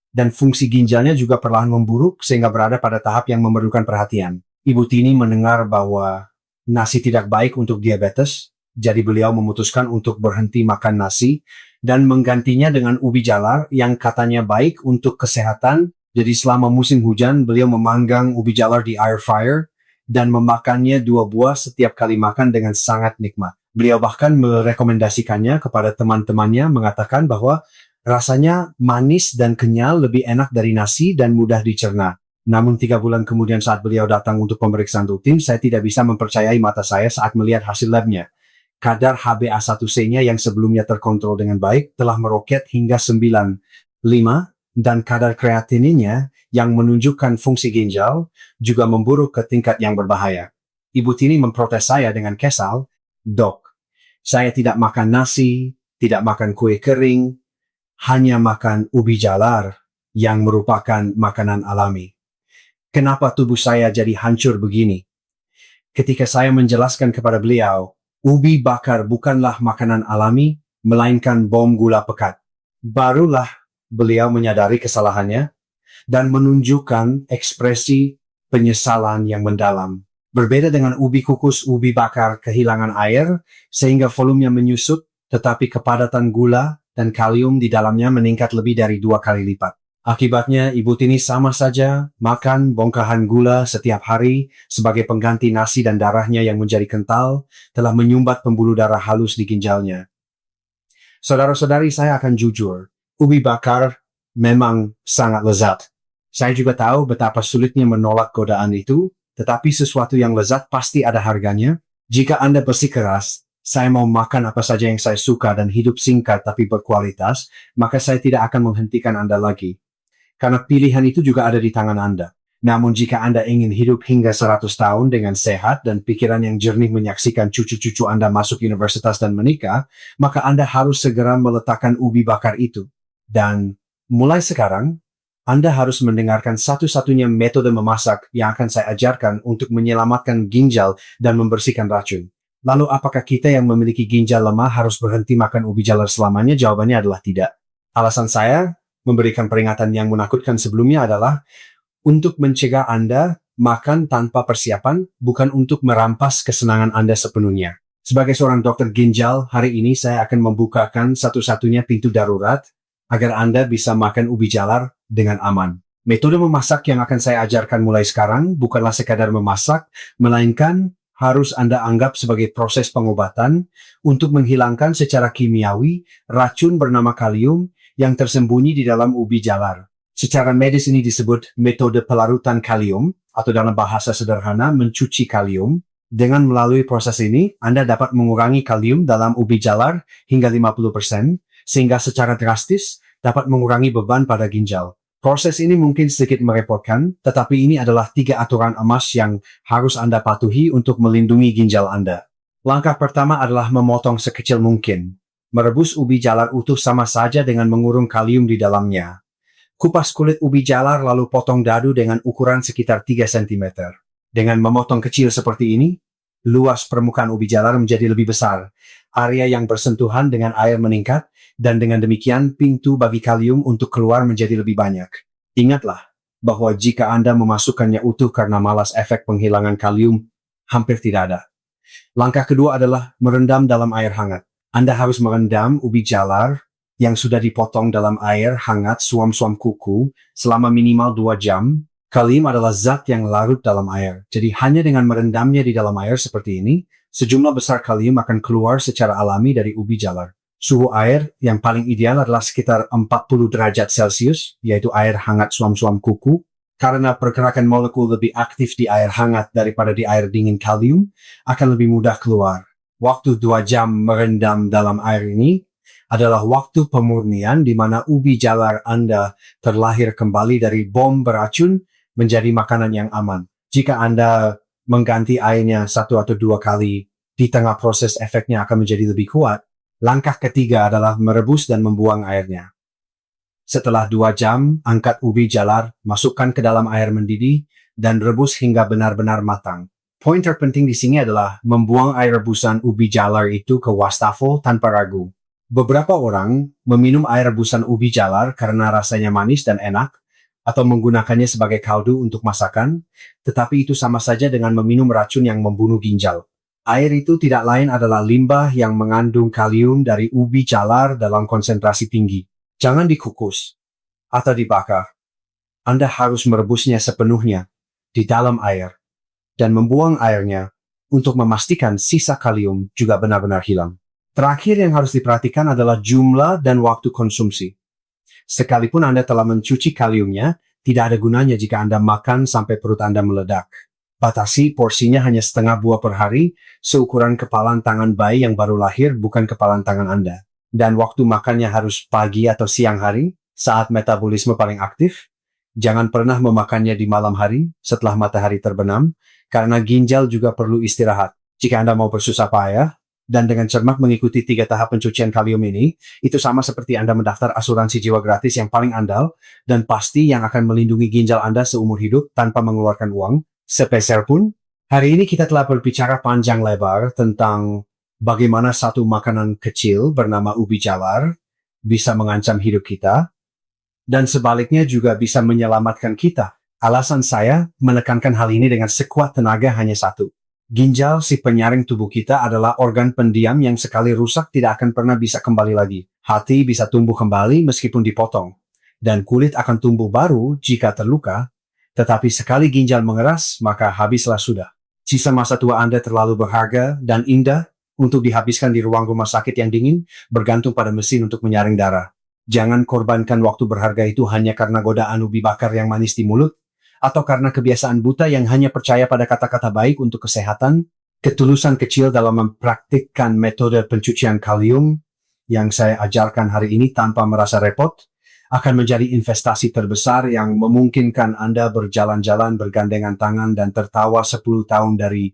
dan fungsi ginjalnya juga perlahan memburuk sehingga berada pada tahap yang memerlukan perhatian. Ibu Tini mendengar bahwa nasi tidak baik untuk diabetes, jadi beliau memutuskan untuk berhenti makan nasi dan menggantinya dengan ubi jalar yang katanya baik untuk kesehatan. Jadi selama musim hujan, beliau memanggang ubi jalar di air fryer dan memakannya 2 buah setiap kali makan dengan sangat nikmat. Beliau bahkan merekomendasikannya kepada teman-temannya, mengatakan bahwa rasanya manis dan kenyal, lebih enak dari nasi dan mudah dicerna. Namun 3 bulan kemudian saat beliau datang untuk pemeriksaan rutin, saya tidak bisa mempercayai mata saya saat melihat hasil labnya. Kadar HbA1c-nya yang sebelumnya terkontrol dengan baik telah meroket hingga 9,5 dan kadar kreatininnya yang menunjukkan fungsi ginjal juga memburuk ke tingkat yang berbahaya. Ibu Tini memprotes saya dengan kesal, "Dok, saya tidak makan nasi, tidak makan kue kering, hanya makan ubi jalar yang merupakan makanan alami. Kenapa tubuh saya jadi hancur begini?" Ketika saya menjelaskan kepada beliau, ubi bakar bukanlah makanan alami, melainkan bom gula pekat. Barulah beliau menyadari kesalahannya dan menunjukkan ekspresi penyesalan yang mendalam. Berbeda dengan ubi kukus, ubi bakar kehilangan air sehingga volumenya menyusut, tetapi kepadatan gula dan kalium di dalamnya meningkat lebih dari 2 kali lipat. Akibatnya, Ibu Tini sama saja makan bongkahan gula setiap hari sebagai pengganti nasi, dan darahnya yang menjadi kental telah menyumbat pembuluh darah halus di ginjalnya. Saudara-saudari, saya akan jujur, ubi bakar memang sangat lezat. Saya juga tahu betapa sulitnya menolak godaan itu, tetapi sesuatu yang lezat pasti ada harganya. Jika Anda bersikeras, saya mau makan apa saja yang saya suka dan hidup singkat tapi berkualitas, maka saya tidak akan menghentikan Anda lagi. Karena pilihan itu juga ada di tangan Anda. Namun jika Anda ingin hidup hingga 100 tahun dengan sehat dan pikiran yang jernih menyaksikan cucu-cucu Anda masuk universitas dan menikah, maka Anda harus segera meletakkan ubi bakar itu. Dan mulai sekarang, Anda harus mendengarkan satu-satunya metode memasak yang akan saya ajarkan untuk menyelamatkan ginjal dan membersihkan racun. Lalu apakah kita yang memiliki ginjal lemah harus berhenti makan ubi jalar selamanya? Jawabannya adalah tidak. Alasan saya memberikan peringatan yang menakutkan sebelumnya adalah untuk mencegah Anda makan tanpa persiapan, bukan untuk merampas kesenangan Anda sepenuhnya. Sebagai seorang dokter ginjal, hari ini saya akan membukakan satu-satunya pintu darurat agar Anda bisa makan ubi jalar dengan aman. Metode memasak yang akan saya ajarkan mulai sekarang bukanlah sekadar memasak, melainkan harus Anda anggap sebagai proses pengobatan untuk menghilangkan secara kimiawi racun bernama kalium yang tersembunyi di dalam ubi jalar. Secara medis ini disebut metode pelarutan kalium, atau dalam bahasa sederhana mencuci kalium. Dengan melalui proses ini, Anda dapat mengurangi kalium dalam ubi jalar hingga 50%, sehingga secara drastis dapat mengurangi beban pada ginjal. Proses ini mungkin sedikit merepotkan, tetapi ini adalah 3 aturan emas yang harus Anda patuhi untuk melindungi ginjal Anda. Langkah pertama adalah memotong sekecil mungkin. Merebus ubi jalar utuh sama saja dengan mengurung kalium di dalamnya. Kupas kulit ubi jalar lalu potong dadu dengan ukuran sekitar 3 cm. Dengan memotong kecil seperti ini, luas permukaan ubi jalar menjadi lebih besar. Area yang bersentuhan dengan air meningkat, dan dengan demikian pintu bagi kalium untuk keluar menjadi lebih banyak. Ingatlah bahwa jika Anda memasukkannya utuh karena malas, efek penghilangan kalium hampir tidak ada. Langkah kedua adalah merendam dalam air hangat. Anda harus merendam ubi jalar yang sudah dipotong dalam air hangat suam-suam kuku selama minimal 2 jam. Kalium adalah zat yang larut dalam air. Jadi hanya dengan merendamnya di dalam air seperti ini, sejumlah besar kalium akan keluar secara alami dari ubi jalar. Suhu air yang paling ideal adalah sekitar 40 derajat Celcius, yaitu air hangat suam-suam kuku. Karena pergerakan molekul lebih aktif di air hangat daripada di air dingin, kalium akan lebih mudah keluar. Waktu 2 jam merendam dalam air ini adalah waktu pemurnian di mana ubi jalar Anda terlahir kembali dari bom beracun menjadi makanan yang aman. Jika Anda mengganti airnya 1 atau 2 kali, di tengah proses efeknya akan menjadi lebih kuat. Langkah ketiga adalah merebus dan membuang airnya. Setelah 2 jam, angkat ubi jalar, masukkan ke dalam air mendidih, dan rebus hingga benar-benar matang. Poin terpenting di sini adalah membuang air rebusan ubi jalar itu ke wastafel tanpa ragu. Beberapa orang meminum air rebusan ubi jalar karena rasanya manis dan enak, atau menggunakannya sebagai kaldu untuk masakan, tetapi itu sama saja dengan meminum racun yang membunuh ginjal. Air itu tidak lain adalah limbah yang mengandung kalium dari ubi jalar dalam konsentrasi tinggi. Jangan dikukus atau dibakar. Anda harus merebusnya sepenuhnya di dalam air dan membuang airnya untuk memastikan sisa kalium juga benar-benar hilang. Terakhir yang harus diperhatikan adalah jumlah dan waktu konsumsi. Sekalipun Anda telah mencuci kaliumnya, tidak ada gunanya jika Anda makan sampai perut Anda meledak. Batasi porsinya hanya setengah buah per hari, seukuran kepalan tangan bayi yang baru lahir, bukan kepalan tangan Anda. Dan waktu makannya harus pagi atau siang hari, saat metabolisme paling aktif. Jangan pernah memakannya di malam hari, setelah matahari terbenam, karena ginjal juga perlu istirahat. Jika Anda mau bersusah payah, dan dengan cermat mengikuti 3 tahap pencucian kalium ini, itu sama seperti Anda mendaftar asuransi jiwa gratis yang paling andal, dan pasti yang akan melindungi ginjal Anda seumur hidup tanpa mengeluarkan uang sepeser pun. Hari ini kita telah berbicara panjang lebar tentang bagaimana satu makanan kecil bernama ubi jalar bisa mengancam hidup kita, dan sebaliknya juga bisa menyelamatkan kita. Alasan saya menekankan hal ini dengan sekuat tenaga hanya satu. Ginjal, si penyaring tubuh kita, adalah organ pendiam yang sekali rusak tidak akan pernah bisa kembali lagi. Hati bisa tumbuh kembali meskipun dipotong, dan kulit akan tumbuh baru jika terluka, tetapi sekali ginjal mengeras, maka habislah sudah. Sisa masa tua Anda terlalu berharga dan indah untuk dihabiskan di ruang rumah sakit yang dingin, bergantung pada mesin untuk menyaring darah. Jangan korbankan waktu berharga itu hanya karena godaan ubi bakar yang manis di mulut, atau karena kebiasaan buta yang hanya percaya pada kata-kata baik untuk kesehatan. Ketulusan kecil dalam mempraktikkan metode pencucian kalium yang saya ajarkan hari ini tanpa merasa repot, akan menjadi investasi terbesar yang memungkinkan Anda berjalan-jalan bergandengan tangan dan tertawa 10 tahun dari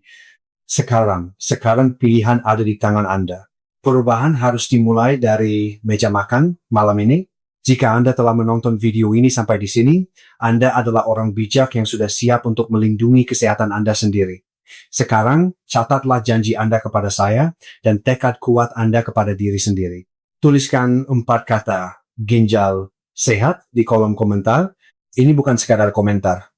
sekarang. Sekarang pilihan ada di tangan Anda. Perubahan harus dimulai dari meja makan malam ini. Jika Anda telah menonton video ini sampai di sini, Anda adalah orang bijak yang sudah siap untuk melindungi kesehatan Anda sendiri. Sekarang, catatlah janji Anda kepada saya dan tekad kuat Anda kepada diri sendiri. Tuliskan 4 kata ginjal sehat di kolom komentar. Ini bukan sekadar komentar.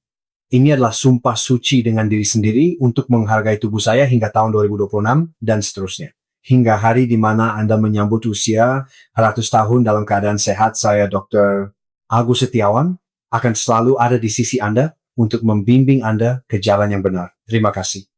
Ini adalah sumpah suci dengan diri sendiri untuk menghargai tubuh saya hingga tahun 2026 dan seterusnya. Hingga hari di mana Anda menyambut usia 100 tahun dalam keadaan sehat, saya Dr. Agus Setiawan akan selalu ada di sisi Anda untuk membimbing Anda ke jalan yang benar. Terima kasih.